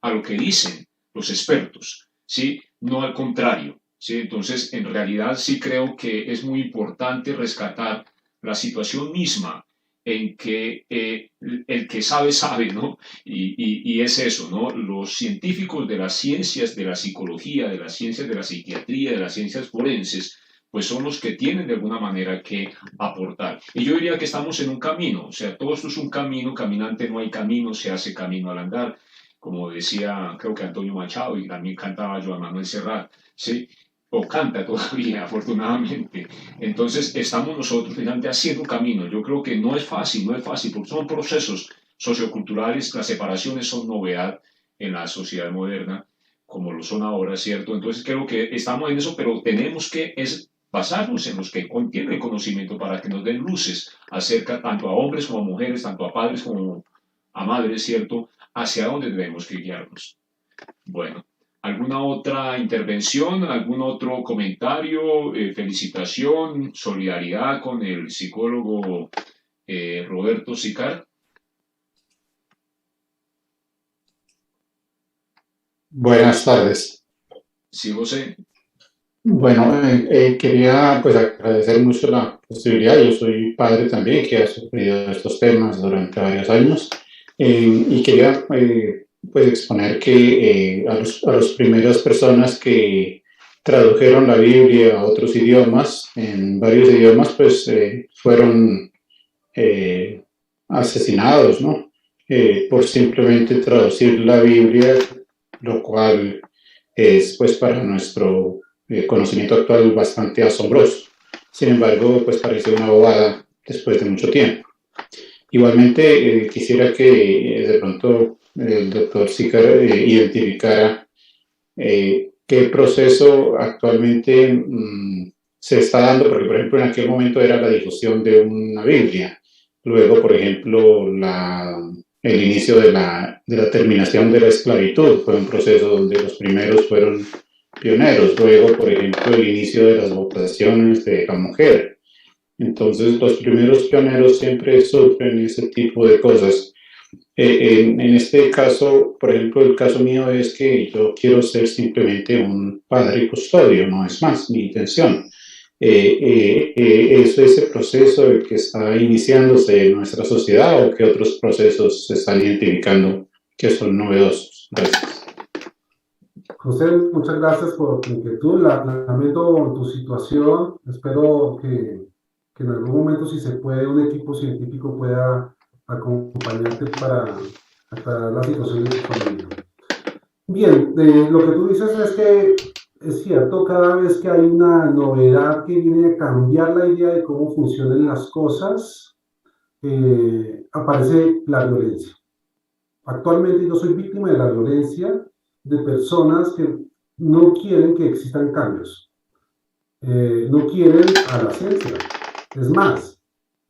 B: a lo que dicen los expertos, ¿sí? No al contrario. ¿Sí? Entonces, en realidad sí creo que es muy importante rescatar la situación misma en que el que sabe, sabe, ¿no? Y es eso, ¿no? Los científicos de las ciencias de la psicología, de las ciencias de la psiquiatría, de las ciencias forenses, pues son los que tienen de alguna manera que aportar. Y yo diría que estamos en un camino, o sea, todo esto es un camino, caminante no hay camino, se hace camino al andar, como decía, creo que Antonio Machado, y también cantaba Joan Manuel Serrat, ¿sí? O canta todavía, afortunadamente. Entonces, estamos nosotros finalmente haciendo camino. Yo creo que no es fácil, porque son procesos socioculturales, las separaciones son novedad en la sociedad moderna, como lo son ahora, ¿cierto? Entonces, creo que estamos en eso, pero tenemos que basarnos en los que contienen el conocimiento para que nos den luces acerca tanto a hombres como a mujeres, tanto a padres como a madres, ¿cierto? Hacia dónde debemos que guiarnos. Bueno. ¿Alguna otra intervención? ¿Algún otro comentario? Felicitación, solidaridad con el psicólogo Roberto Sicart.
D: Buenas tardes.
B: Sí, José.
D: Bueno, quería pues agradecer mucho la posibilidad. Yo soy padre también que ha sufrido estos temas durante varios años y quería pues exponer que a las primeras personas que tradujeron la Biblia a otros idiomas, en varios idiomas, pues fueron eh, asesinados, ¿no? Por simplemente traducir la Biblia, lo cual es, pues, para nuestro conocimiento actual bastante asombroso. Sin embargo, pues parece una bobada después de mucho tiempo. Igualmente, quisiera que de pronto el doctor Sicar identificara qué proceso actualmente se está dando, porque por ejemplo en aquel momento era la difusión de una Biblia, luego por ejemplo el inicio de la terminación de la esclavitud fue un proceso donde los primeros fueron pioneros, luego por ejemplo el inicio de las votaciones de la mujer. Entonces los primeros pioneros siempre sufren ese tipo de cosas. En este caso, por ejemplo, el caso mío es que yo quiero ser simplemente un padre custodio, no es más mi intención. ¿Es ese proceso el que está iniciándose en nuestra sociedad o qué otros procesos se están identificando que son novedosos? Gracias.
A: José, muchas gracias por tu inquietud. Lamento tu situación. Espero que en algún momento, si se puede, un equipo científico pueda acompañarte para aclarar la situación de tu familia. Bien, lo que tú dices es que es cierto, cada vez que hay una novedad que viene a cambiar la idea de cómo funcionan las cosas, aparece la violencia. Actualmente yo soy víctima de la violencia de personas que no quieren que existan cambios, no quieren a la ciencia. Es más,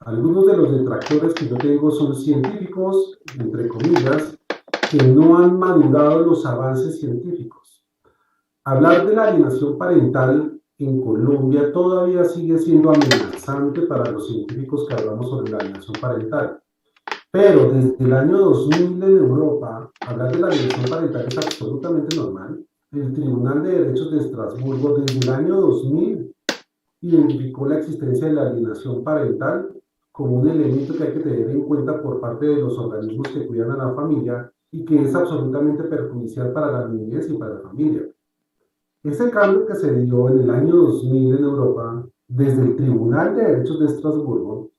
A: algunos de los detractores que yo tengo son científicos, entre comillas, que no han madurado los avances científicos. Hablar de la alienación parental en Colombia todavía sigue siendo amenazante para los científicos que hablamos sobre la alienación parental. Pero desde el año 2000 en Europa, hablar de la alienación parental es absolutamente normal. El Tribunal de Derechos de Estrasburgo desde el año 2000 identificó la existencia de la alienación parental como un elemento que hay que tener en cuenta por parte de los organismos que cuidan a la familia y que es absolutamente perjudicial para la niñez y para la familia. Ese cambio que se dio en el año 2000 en Europa, desde el Tribunal de Derechos de Estrasburgo,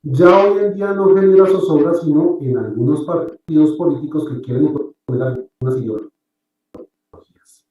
A: ya hoy en día no genera zozobra, sino en algunos partidos políticos que quieren imponer algunas ideologías.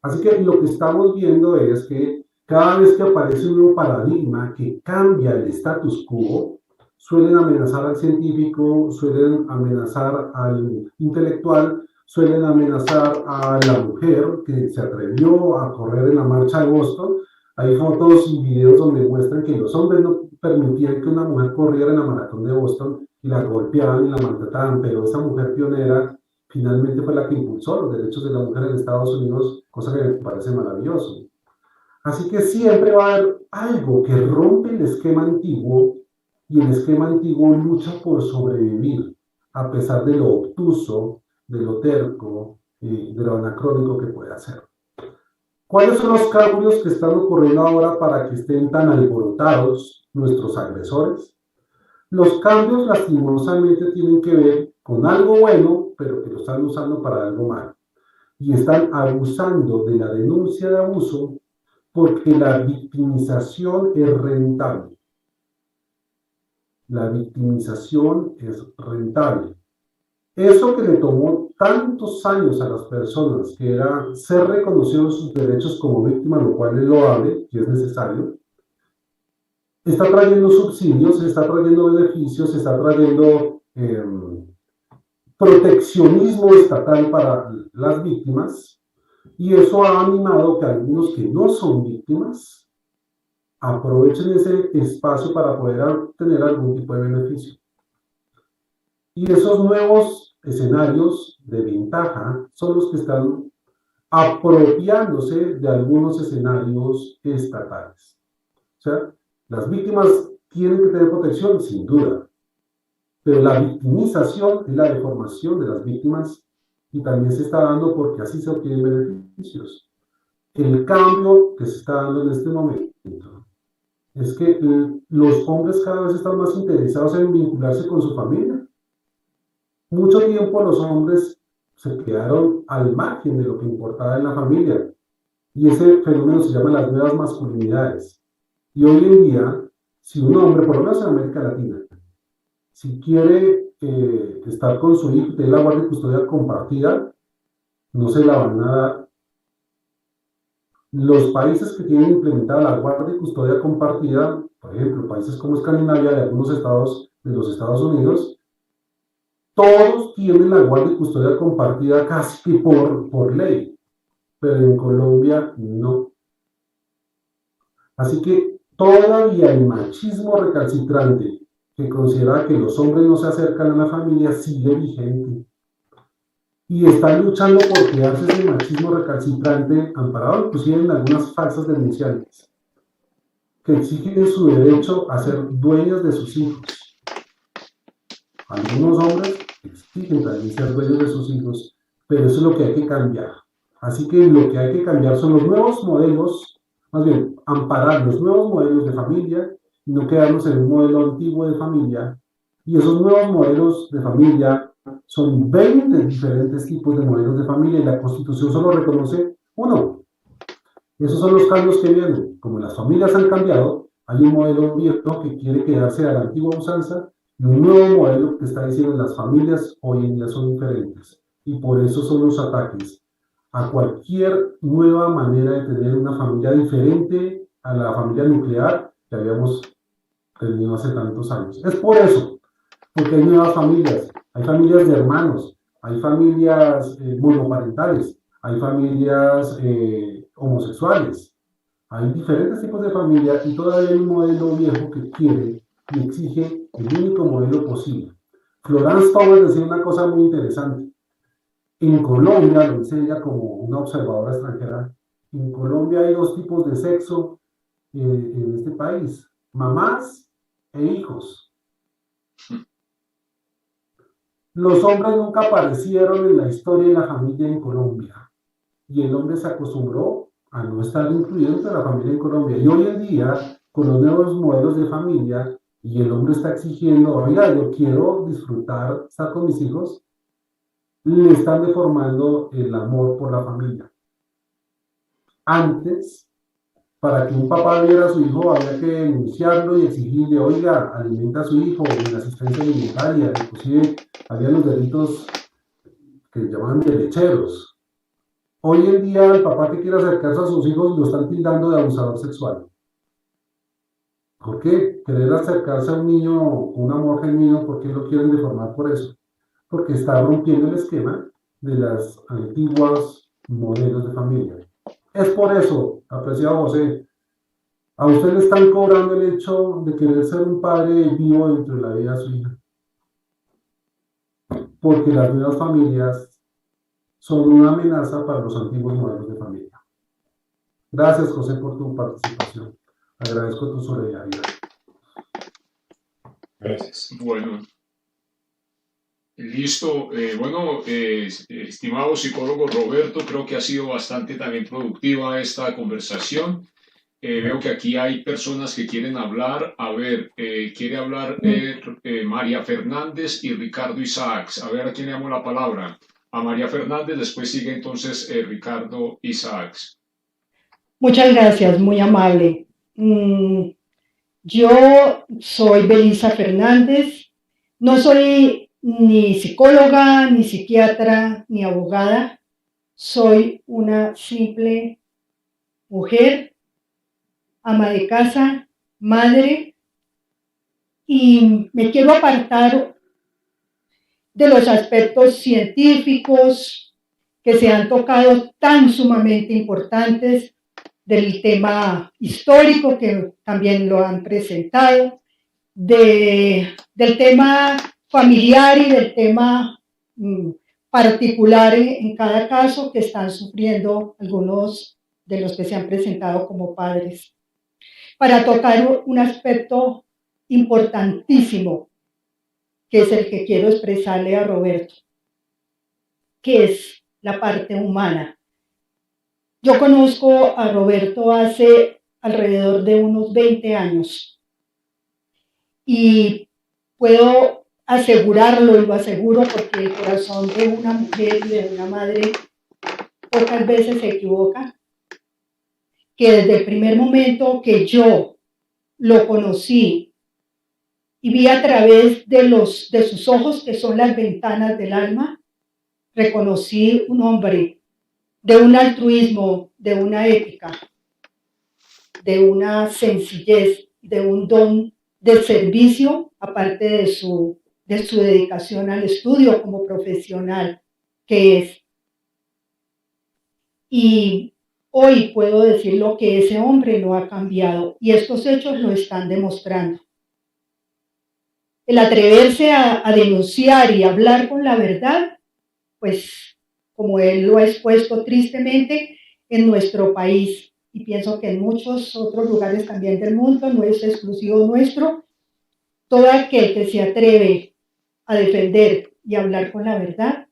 A: Así que lo que estamos viendo es que cada vez que aparece un nuevo paradigma que cambia el status quo, suelen amenazar al científico, suelen amenazar al intelectual, suelen amenazar a la mujer que se atrevió a correr en la marcha de Boston. Hay fotos y videos donde muestran que los hombres no permitían que una mujer corriera en la maratón de Boston y la golpeaban y la maltrataban, pero esa mujer pionera finalmente fue la que impulsó los derechos de la mujer en Estados Unidos, cosa que me parece maravilloso. Así que siempre va a haber algo que rompe el esquema antiguo y el esquema antiguo lucha por sobrevivir, a pesar de lo obtuso, de lo terco, de lo anacrónico que puede hacer. ¿Cuáles son los cambios que están ocurriendo ahora para que estén tan alborotados nuestros agresores? Los cambios lastimosamente tienen que ver con algo bueno, pero que lo están usando para algo malo. Y están abusando de la denuncia de abuso porque la victimización es rentable. La victimización es rentable. Eso que le tomó tantos años a las personas, que era ser reconocidos sus derechos como víctima, lo cual es loable y es necesario, está trayendo subsidios, está trayendo beneficios, está trayendo proteccionismo estatal para las víctimas, y eso ha animado que algunos que no son víctimas aprovechen ese espacio para poder tener algún tipo de beneficio. Y esos nuevos escenarios de ventaja son los que están apropiándose de algunos escenarios estatales. O sea, las víctimas tienen que tener protección, sin duda, pero la victimización es la deformación de las víctimas y también se está dando porque así se obtienen beneficios. El cambio que se está dando en este momento es que los hombres cada vez están más interesados en vincularse con su familia. Mucho tiempo los hombres se quedaron al margen de lo que importaba en la familia, y ese fenómeno se llama las nuevas masculinidades. Y hoy en día, si un hombre, por lo menos en América Latina, si quiere estar con su hijo y tener la guardia y custodia compartida, no se la van a dar. Los países que tienen implementada la guardia y custodia compartida, por ejemplo, países como Escandinavia y algunos estados de los Estados Unidos, todos tienen la guardia y custodia compartida casi que por ley, pero en Colombia no. Así que todavía el machismo recalcitrante que considera que los hombres no se acercan a la familia sigue vigente. Y están luchando por quedarse ese machismo recalcitrante, amparado inclusive en algunas falsas denunciantes, que exigen su derecho a ser dueños de sus hijos. Algunos hombres exigen también ser dueños de sus hijos, pero eso es lo que hay que cambiar. Así que lo que hay que cambiar son los nuevos modelos, más bien, amparar los nuevos modelos de familia y no quedarnos en un modelo antiguo de familia. Y esos nuevos modelos de familia son 20 diferentes tipos de modelos de familia y la Constitución solo reconoce uno. Esos son los cambios que vienen. Como las familias han cambiado, hay un modelo viejo que quiere quedarse a la antigua usanza y un nuevo modelo que está diciendo que las familias hoy en día son diferentes. Y por eso son los ataques a cualquier nueva manera de tener una familia diferente a la familia nuclear que habíamos tenido hace tantos años. Es por eso, porque hay nuevas familias, hay familias de hermanos, hay familias monoparentales, hay familias homosexuales, hay diferentes tipos de familia y todavía hay un modelo viejo que quiere y exige el único modelo posible. Florence Powell decía una cosa muy interesante. En Colombia, lo dice ella como una observadora extranjera, en Colombia hay dos tipos de sexo en este país, mamás e hijos. Los hombres nunca aparecieron en la historia de la familia en Colombia y el hombre se acostumbró a no estar incluido entre la familia en Colombia. Y hoy en día, con los nuevos modelos de familia, y el hombre está exigiendo, oiga, yo quiero disfrutar, estar con mis hijos, le están deformando el amor por la familia. Antes, para que un papá viera a su hijo, había que denunciarlo y exigirle, oiga, alimenta a su hijo, en la asistencia alimentaria, inclusive había los delitos que llamaban de lecheros. Hoy en día, el papá que quiere acercarse a sus hijos lo están tildando de abusador sexual. ¿Por qué? Querer acercarse a un niño con un amor genuino, ¿por qué lo quieren deformar por eso? Porque está rompiendo el esquema de las antiguas modelos de familia. Es por eso, apreciado José, a usted le están cobrando el hecho de querer ser un padre vivo dentro de la vida de su hija. Porque las nuevas familias son una amenaza para los antiguos modelos de familia. Gracias, José, por tu participación. Agradezco tu solidaridad.
D: Gracias.
B: Bueno, listo. Estimado psicólogo Roberto, creo que ha sido bastante también productiva esta conversación. Veo que aquí hay personas que quieren hablar. A ver, quiere hablar María Fernández y Ricardo Isaacs. A ver, ¿a quién le damos la palabra? A María Fernández, después sigue entonces Ricardo Isaacs.
E: Muchas gracias, muy amable. Yo soy Belisa Fernández, no soy ni psicóloga, ni psiquiatra, ni abogada, soy una simple mujer, ama de casa, madre, y me quiero apartar de los aspectos científicos que se han tocado tan sumamente importantes, del tema histórico que también lo han presentado, del tema familiar y del tema particular en cada caso que están sufriendo algunos de los que se han presentado como padres, para tocar un aspecto importantísimo, que es el que quiero expresarle a Roberto, que es la parte humana. Yo conozco a Roberto hace alrededor de unos 20 años y puedo asegurarlo, y lo aseguro porque el corazón de una mujer y de una madre pocas veces se equivoca, que desde el primer momento que yo lo conocí y vi a través de sus ojos, que son las ventanas del alma, reconocí un hombre de un altruismo, de una ética, de una sencillez, de un don de servicio, aparte de su dedicación al estudio como profesional que es. Y hoy puedo decir lo que ese hombre no ha cambiado, y estos hechos lo están demostrando. El atreverse a denunciar y hablar con la verdad, pues como él lo ha expuesto tristemente en nuestro país, y pienso que en muchos otros lugares también del mundo, no es exclusivo nuestro, todo aquel que se atreve a defender y hablar con la verdad,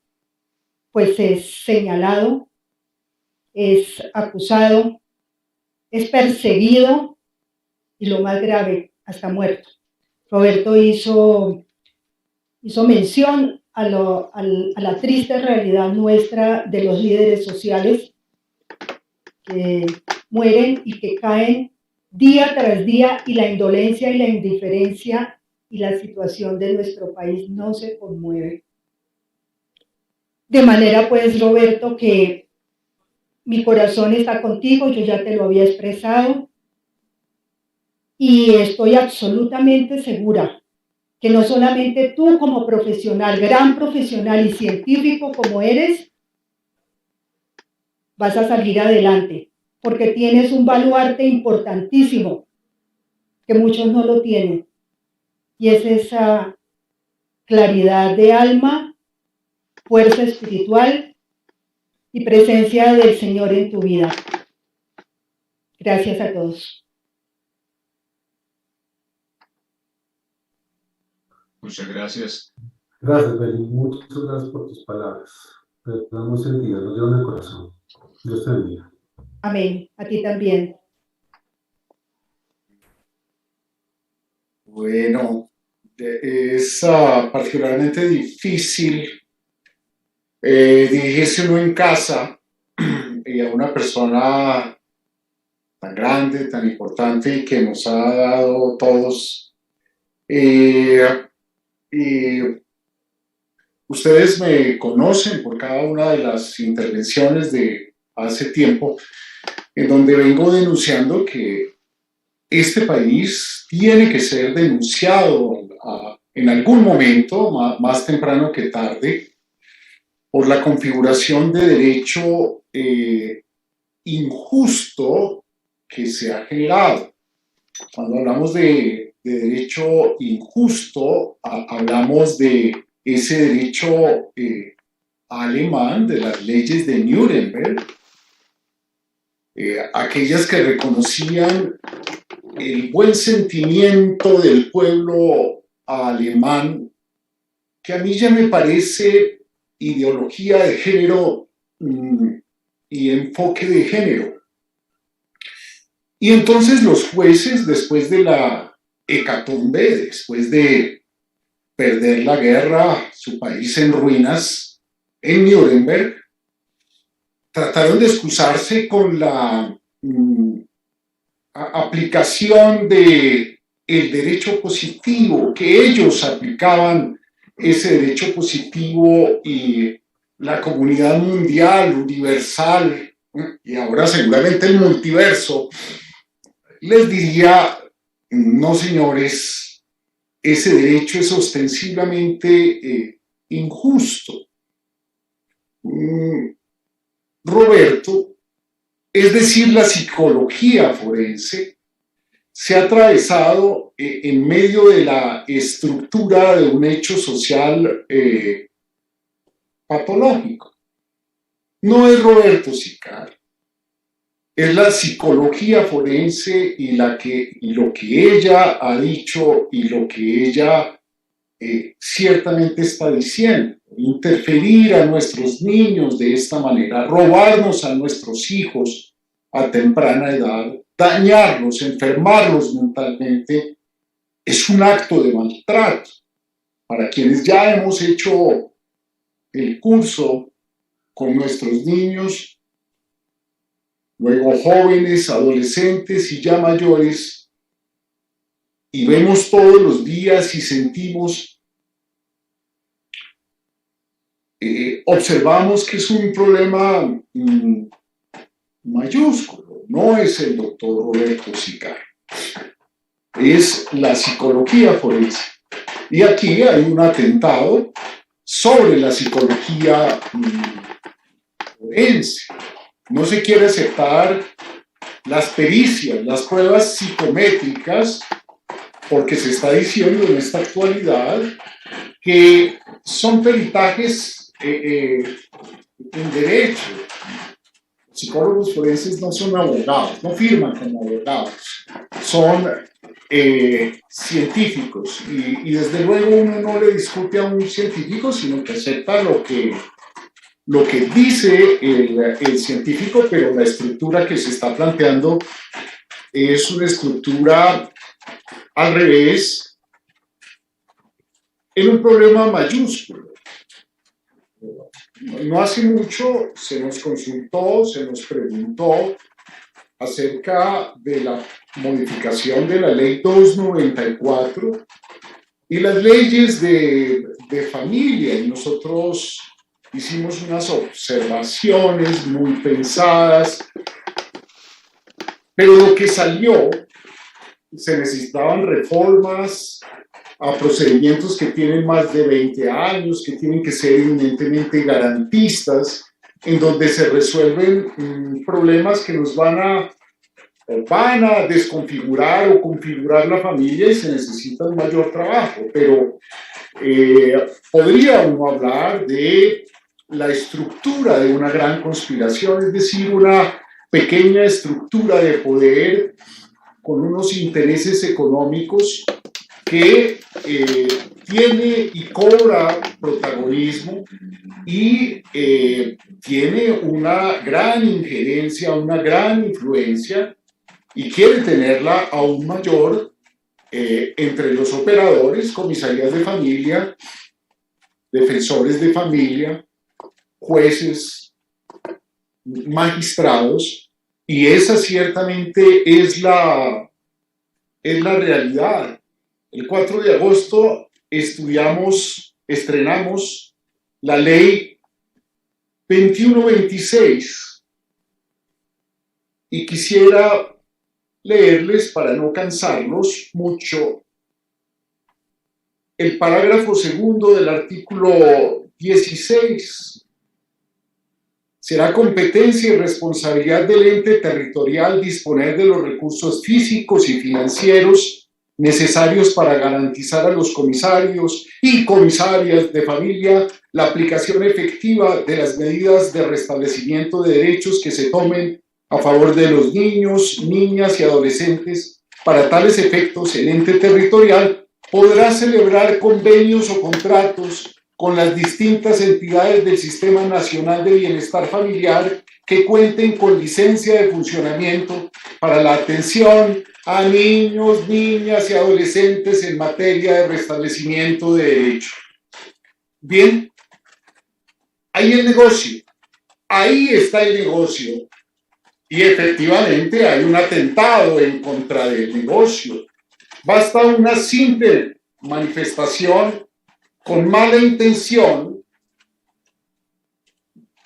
E: pues es señalado, es acusado, es perseguido y lo más grave, hasta muerto. Roberto hizo mención a la triste realidad nuestra de los líderes sociales que mueren y que caen día tras día, y la indolencia y la indiferencia y la situación de nuestro país no se conmueve. De manera pues, Roberto, que mi corazón está contigo, yo ya te lo había expresado, y estoy absolutamente segura que no solamente tú como profesional, gran profesional y científico como eres, vas a salir adelante, porque tienes un baluarte importantísimo que muchos no lo tienen, y es esa claridad de alma, fuerza espiritual y presencia del Señor en tu vida. Gracias a todos.
B: Muchas gracias.
A: Gracias, Beli. Muchas gracias por tus palabras. Te damos sentido, nos llevan el corazón. Dios te bendiga.
E: Amén. A ti también.
F: Bueno, es particularmente difícil dirigirse uno en casa y a una persona tan grande, tan importante y que nos ha dado todos. Y ustedes me conocen por cada una de las intervenciones de hace tiempo, en donde vengo denunciando que este país tiene que ser denunciado en algún momento, más temprano que tarde, por la configuración de derecho injusto que se ha generado. Cuando hablamos de derecho injusto, hablamos de ese derecho alemán, de las leyes de Nuremberg, aquellas que reconocían el buen sentimiento del pueblo alemán, que a mí ya me parece ideología de género y enfoque de género. Y entonces los jueces, después de la hecatombe, después de perder la guerra, su país en ruinas, en Nuremberg, trataron de excusarse con la aplicación del derecho positivo, que ellos aplicaban ese derecho positivo, y la comunidad mundial, universal, y ahora seguramente el multiverso, les diría: no, señores, ese derecho es ostensiblemente injusto. Roberto, es decir, la psicología forense, se ha atravesado en medio de la estructura de un hecho social patológico. No es Roberto Sicar, es la psicología forense y lo que ella ha dicho y lo que ella ciertamente está diciendo. interferir a nuestros niños de esta manera, robarnos a nuestros hijos a temprana edad, dañarlos, enfermarlos mentalmente, es un acto de maltrato. Para quienes ya hemos hecho el curso con nuestros niños, luego jóvenes, adolescentes y ya mayores, y vemos todos los días y sentimos, observamos que es un problema mayúsculo, no es el doctor Roberto Sicarro, es la psicología forense. Y aquí hay un atentado sobre la psicología forense. No se quiere aceptar las pericias, las pruebas psicométricas, porque se está diciendo en esta actualidad que son peritajes en derecho. Los psicólogos forenses no son abogados, no firman como abogados, son científicos y desde luego uno no le discute a un científico, sino que acepta lo que dice el científico, pero la estructura que se está planteando es una estructura al revés, en un problema mayúsculo. No hace mucho se nos consultó, se nos preguntó acerca de la modificación de la ley 294 y las leyes de familia, y nosotros hicimos unas observaciones muy pensadas, pero lo que salió, se necesitaban reformas a procedimientos que tienen más de 20 años, que tienen que ser eminentemente garantistas, en donde se resuelven problemas que nos van a desconfigurar o configurar la familia y se necesita un mayor trabajo. Pero podría uno hablar de la estructura de una gran conspiración, es decir, una pequeña estructura de poder con unos intereses económicos que tiene y cobra protagonismo y tiene una gran injerencia, una gran influencia y quiere tenerla aún mayor entre los operadores, comisarías de familia, defensores de familia, jueces, magistrados, y esa ciertamente es la realidad. El 4 de agosto estrenamos la ley 2126 y quisiera leerles, para no cansarlos mucho, el parágrafo segundo del artículo 16. Será competencia y responsabilidad del ente territorial disponer de los recursos físicos y financieros necesarios para garantizar a los comisarios y comisarias de familia la aplicación efectiva de las medidas de restablecimiento de derechos que se tomen a favor de los niños, niñas y adolescentes. Para tales efectos, el ente territorial podrá celebrar convenios o contratos con las distintas entidades del Sistema Nacional de Bienestar Familiar que cuenten con licencia de funcionamiento para la atención a niños, niñas y adolescentes en materia de restablecimiento de derechos. Bien, ahí el negocio, ahí está el negocio. Y efectivamente hay un atentado en contra del negocio. Basta una simple manifestación con mala intención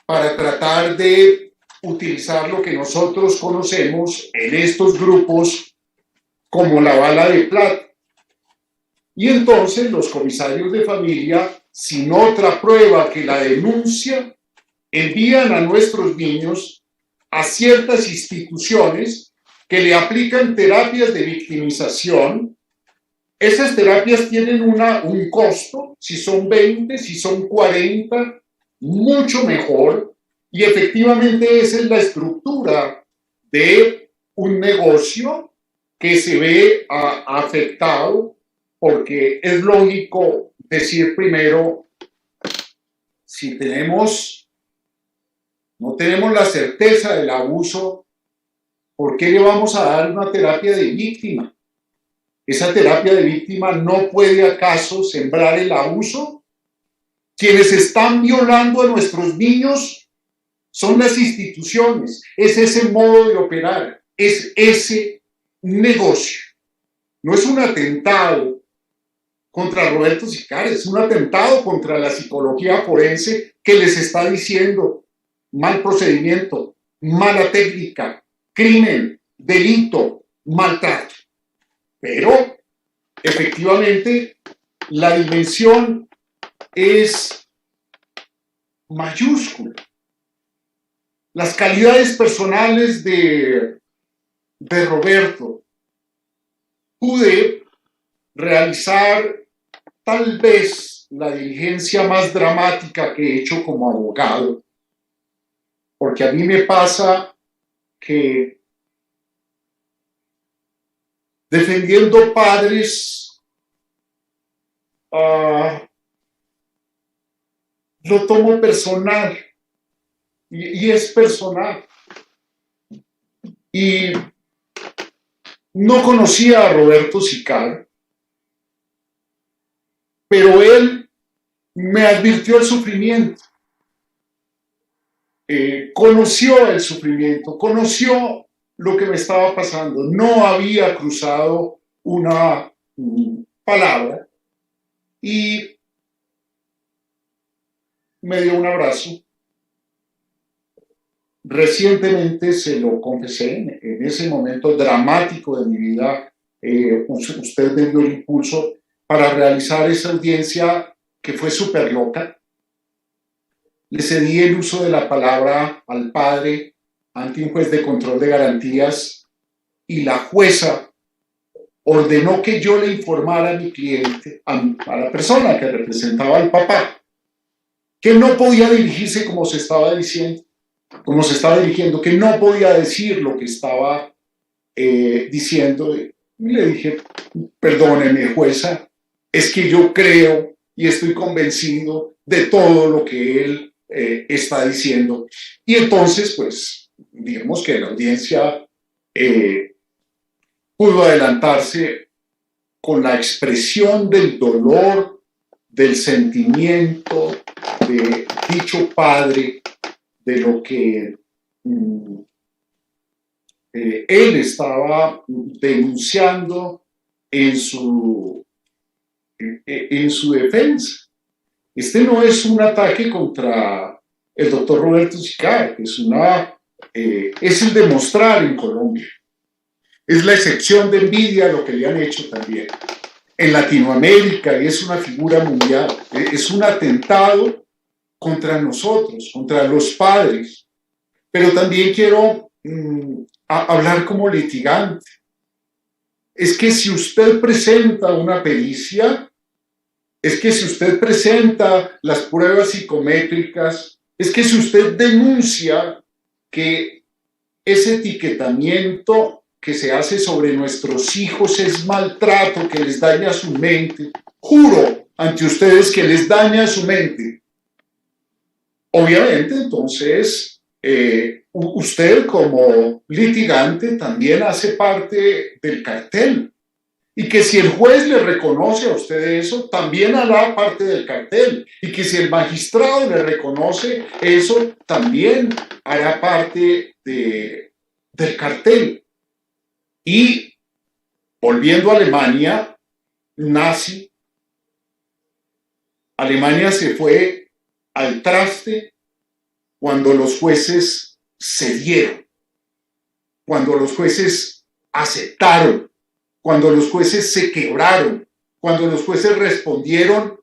F: para tratar de utilizar lo que nosotros conocemos en estos grupos como la bala de plata. Y entonces los comisarios de familia, sin otra prueba que la denuncia, envían a nuestros niños a ciertas instituciones que le aplican terapias de victimización. Esas terapias tienen un costo, si son 20, si son 40, mucho mejor, y efectivamente esa es la estructura de un negocio que se ve afectado, porque es lógico decir primero si no tenemos la certeza del abuso, ¿por qué le vamos a dar una terapia de víctima? ¿Esa terapia de víctima no puede acaso sembrar el abuso? Quienes están violando a nuestros niños son las instituciones, es ese modo de operar, es ese negocio. No es un atentado contra Roberto Sicari, es un atentado contra la psicología forense que les está diciendo mal procedimiento, mala técnica, crimen, delito, maltrato. Pero efectivamente la dimensión es mayúscula. Las calidades personales de Roberto, pude realizar tal vez la diligencia más dramática que he hecho como abogado, porque a mí me pasa que defendiendo padres, lo tomo personal, y es personal. Y no conocía a Roberto Sicari, pero él me advirtió el sufrimiento. Conoció el sufrimiento, conoció lo que me estaba pasando. No había cruzado una palabra y me dio un abrazo. Recientemente se lo confesé, en ese momento dramático de mi vida, usted me dio el impulso para realizar esa audiencia que fue súper loca. Le cedí el uso de la palabra al padre ante un juez de control de garantías y la jueza ordenó que yo le informara a mi cliente, a la persona que representaba al papá, que no podía dirigirse como se estaba dirigiendo, que no podía decir lo que estaba diciendo. Y le dije, perdóneme, jueza, es que yo creo y estoy convencido de todo lo que él está diciendo. Y entonces, pues, digamos que la audiencia pudo adelantarse con la expresión del dolor, del sentimiento de dicho padre, de lo que él estaba denunciando en su defensa. Este no es un ataque contra el doctor Roberto Sicari, es el demostrar en Colombia. Es la excepción de envidia lo que le han hecho también en Latinoamérica, y es una figura mundial. Es un atentado contra nosotros, contra los padres. Pero también quiero hablar como litigante. Es que si usted presenta una pericia, es que si usted presenta las pruebas psicométricas, es que si usted denuncia que ese etiquetamiento que se hace sobre nuestros hijos es maltrato, que les daña su mente, juro ante ustedes que les daña su mente. Obviamente, entonces, usted como litigante también hace parte del cartel. Y que si el juez le reconoce a usted eso, también hará parte del cartel. Y que si el magistrado le reconoce eso, también hará parte del cartel. Y volviendo a Alemania nazi, Alemania se fue al traste cuando los jueces cedieron, cuando los jueces aceptaron, cuando los jueces se quebraron, cuando los jueces respondieron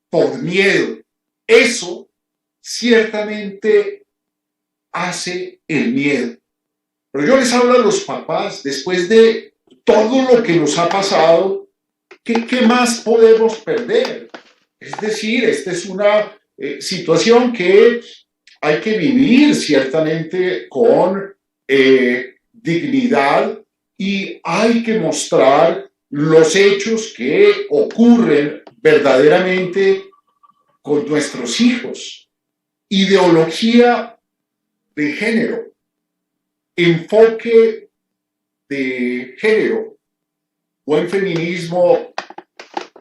F: por miedo. Eso ciertamente hace el miedo. Pero yo les hablo a los papás, después de todo lo que nos ha pasado, ¿qué más podemos perder? Es decir, esta es una situación que hay que vivir ciertamente con dignidad, y hay que mostrar los hechos que ocurren verdaderamente con nuestros hijos. ideología de género, enfoque de género, buen feminismo,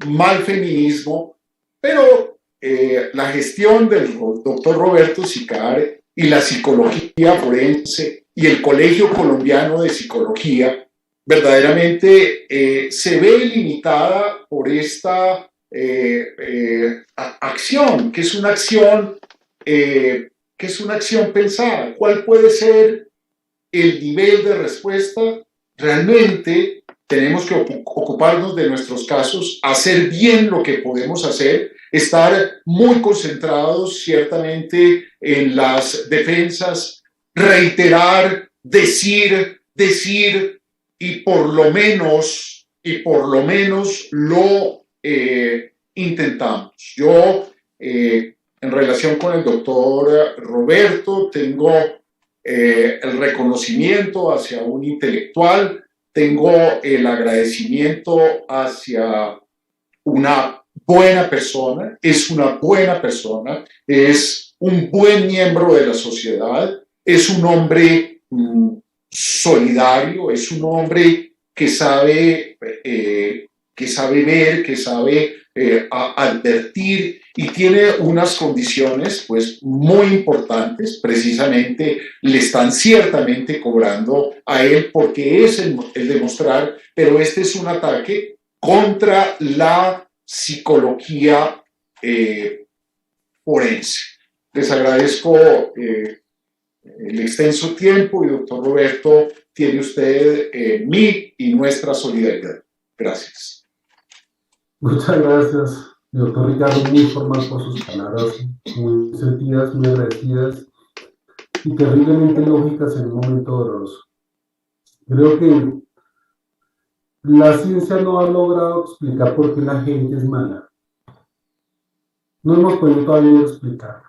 F: mal feminismo, pero la gestión del doctor Roberto Sicard y la psicología forense y el Colegio Colombiano de Psicología verdaderamente se ve limitada por esta acción, que es una acción pensada. ¿Cuál puede ser el nivel de respuesta? Realmente tenemos que ocuparnos de nuestros casos, hacer bien lo que podemos hacer, estar muy concentrados ciertamente en las defensas, reiterar, decir y por lo menos lo intentamos. Yo, en relación con el doctor Roberto, tengo el reconocimiento hacia un intelectual, tengo el agradecimiento hacia una buena persona, es una buena persona, es un buen miembro de la sociedad, es un hombre solidario, es un hombre que sabe ver, que sabe advertir y tiene unas condiciones pues muy importantes, precisamente le están ciertamente cobrando a él porque es el demostrar, pero este es un ataque contra la psicología forense. Les agradezco el extenso tiempo y doctor Roberto, tiene usted mi y nuestra solidaridad. Gracias.
A: Muchas gracias, doctor Ricardo, muy formal por sus palabras, muy sentidas, muy agradecidas y terriblemente lógicas en un momento doloroso. Creo que la ciencia no ha logrado explicar por qué la gente es mala. No hemos podido todavía explicar,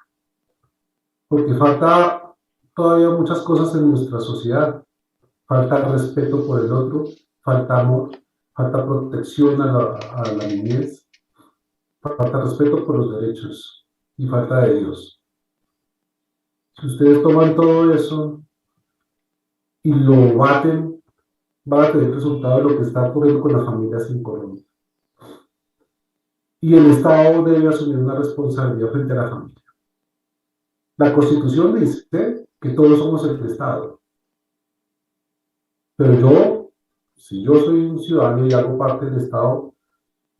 A: porque falta todavía muchas cosas en nuestra sociedad. Falta respeto por el otro, falta amor, falta protección a la niñez, falta respeto por los derechos y falta de Dios. Si ustedes toman todo eso y lo baten, van a tener el resultado de lo que está ocurriendo con las familias en Colombia. Y el Estado debe asumir una responsabilidad frente a la familia. La Constitución dice que todos somos el Estado. Pero yo, si yo soy un ciudadano y hago parte del Estado,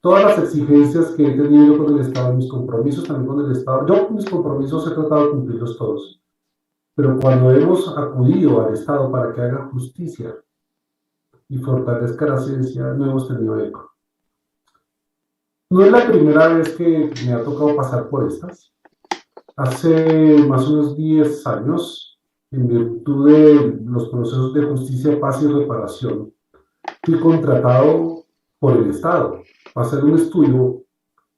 A: todas las exigencias que he tenido con el Estado, mis compromisos también con el Estado, yo mis compromisos he tratado de cumplirlos todos. Pero cuando hemos acudido al Estado para que haga justicia y fortalezca la ciencia, no hemos tenido eco. No es la primera vez que me ha tocado pasar por estas. Hace más o menos 10 años, en virtud de los procesos de justicia, paz y reparación, fui contratado por el Estado para hacer un estudio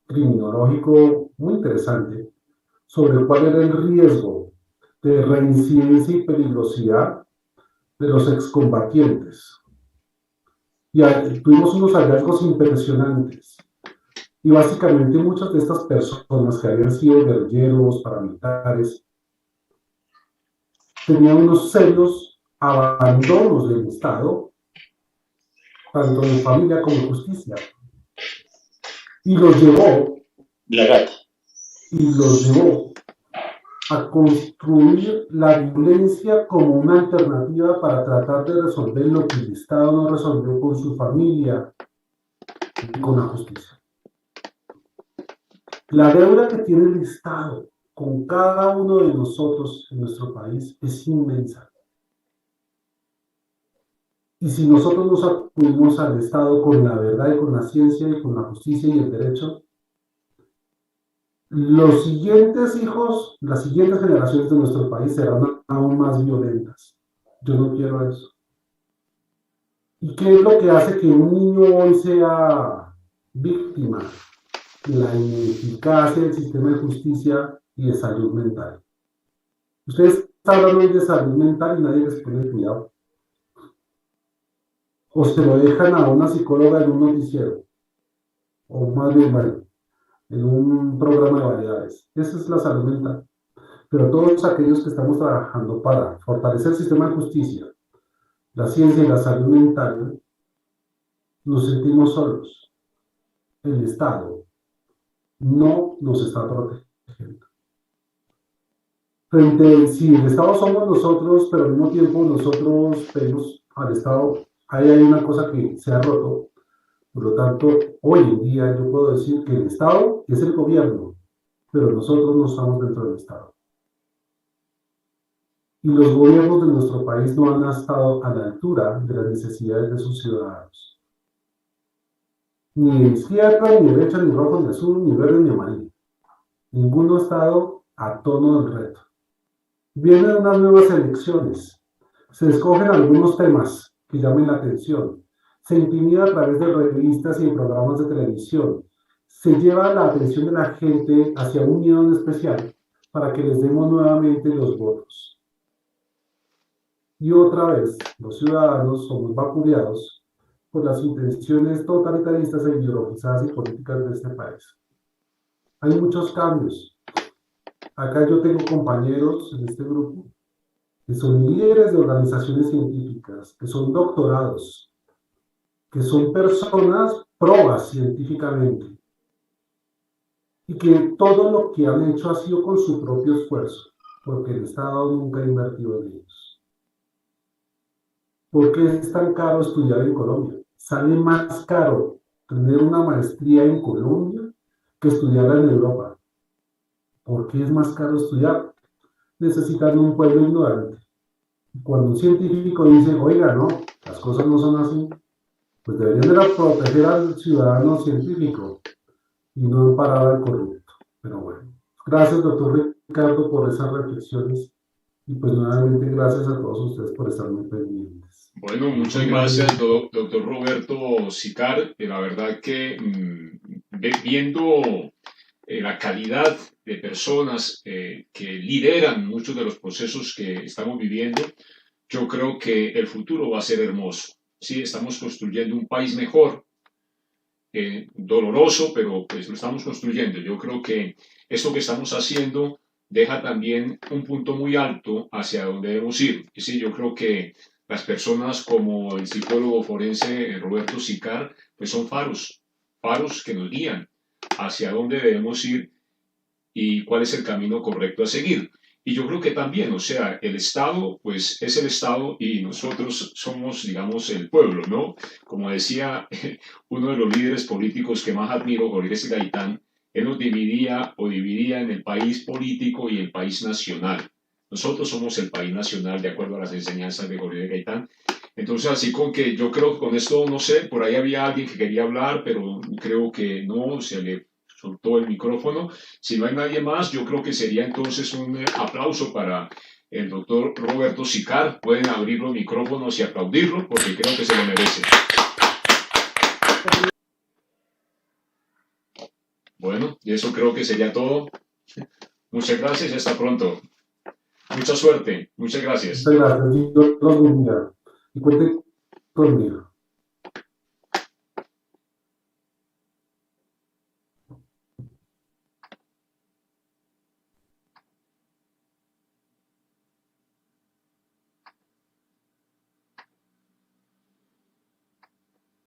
A: criminológico muy interesante sobre cuál era el riesgo de reincidencia y peligrosidad de los excombatientes. Y tuvimos unos hallazgos impresionantes. Y básicamente muchas de estas personas que habían sido guerrilleros, paramilitares, tenían unos serios abandonos del Estado, tanto en familia como en justicia. Y los llevó a construir la violencia como una alternativa para tratar de resolver lo que el Estado no resolvió con su familia y con la justicia. La deuda que tiene el Estado con cada uno de nosotros en nuestro país es inmensa. Y si nosotros nos acudimos al Estado con la verdad y con la ciencia y con la justicia y el derecho, los siguientes hijos, las siguientes generaciones de nuestro país serán aún más violentas. Yo no quiero eso. ¿Y qué es lo que hace que un niño hoy sea víctima? La ineficacia del sistema de justicia y de salud mental. Ustedes hablan hoy de salud mental y nadie les pone cuidado. O se lo dejan a una psicóloga en un noticiero, o más bien, bueno, en un programa de variedades. Esa es la salud mental. pero todos aquellos que estamos trabajando para fortalecer el sistema de justicia, la ciencia y la salud mental, nos sentimos solos. El Estado no nos está protegiendo. Si el Estado somos nosotros, pero al mismo tiempo nosotros pedimos al Estado, ahí hay una cosa que se ha roto. Por lo tanto, hoy en día yo puedo decir que el Estado es el gobierno, pero nosotros no estamos dentro del Estado. Y los gobiernos de nuestro país no han estado a la altura de las necesidades de sus ciudadanos. Ni izquierda, ni derecha, ni rojo, ni azul, ni verde, ni amarillo. Ninguno ha estado a tono del reto. Vienen unas nuevas elecciones. Se escogen algunos temas que llamen la atención. Se intimida a través de revistas y de programas de televisión. Se lleva la atención de la gente hacia un miedo en especial para que les demos nuevamente los votos. Y otra vez, los ciudadanos somos vapuleados por las intenciones totalitaristas e ideologizadas y políticas de este país. Hay muchos cambios. Acá yo tengo compañeros en este grupo que son líderes de organizaciones científicas, que son doctorados, que son personas probas científicamente y que todo lo que han hecho ha sido con su propio esfuerzo, porque el Estado nunca ha invertido en ellos. ¿Por qué es tan caro estudiar en Colombia? Sale más caro tener una maestría en Colombia que estudiarla en Europa. ¿Por qué es más caro estudiar? Necesitan un pueblo ignorante. Cuando un científico dice, oiga, no, las cosas no son así, pues deberían de proteger al ciudadano científico y no amparar al corrupto. Pero bueno, gracias, doctor Ricardo, por esas reflexiones y pues nuevamente gracias a todos ustedes por estar muy pendientes.
B: Bueno, muchas gracias, doctor Roberto Sicart. La verdad que viendo la calidad de personas que lideran muchos de los procesos que estamos viviendo, yo creo que el futuro va a ser hermoso. Sí, estamos construyendo un país mejor, doloroso, pero pues lo estamos construyendo. Yo creo que esto que estamos haciendo deja también un punto muy alto hacia donde debemos ir. Y sí, yo creo que las personas como el psicólogo forense Roberto Sicart, pues son faros que nos guían hacia dónde debemos ir y cuál es el camino correcto a seguir. Y yo creo que también, o sea, el Estado, pues es el Estado y nosotros somos, digamos, el pueblo, ¿no? Como decía uno de los líderes políticos que más admiro, Jorge Gaitán, él nos dividía en el país político y el país nacional. Nosotros somos el país nacional, de acuerdo a las enseñanzas de Jorge Gaitán. Entonces, así con que yo creo que con esto, no sé, por ahí había alguien que quería hablar, pero creo que no, se le soltó el micrófono. Si no hay nadie más, yo creo que sería entonces un aplauso para el doctor Roberto Sicart. Pueden abrir los micrófonos y aplaudirlo porque creo que se lo merece. Bueno, y eso creo que sería todo. Muchas gracias y hasta pronto. Mucha suerte. Muchas gracias.
A: Muchas gracias. Dios los bendiga. Y cuenten conmigo.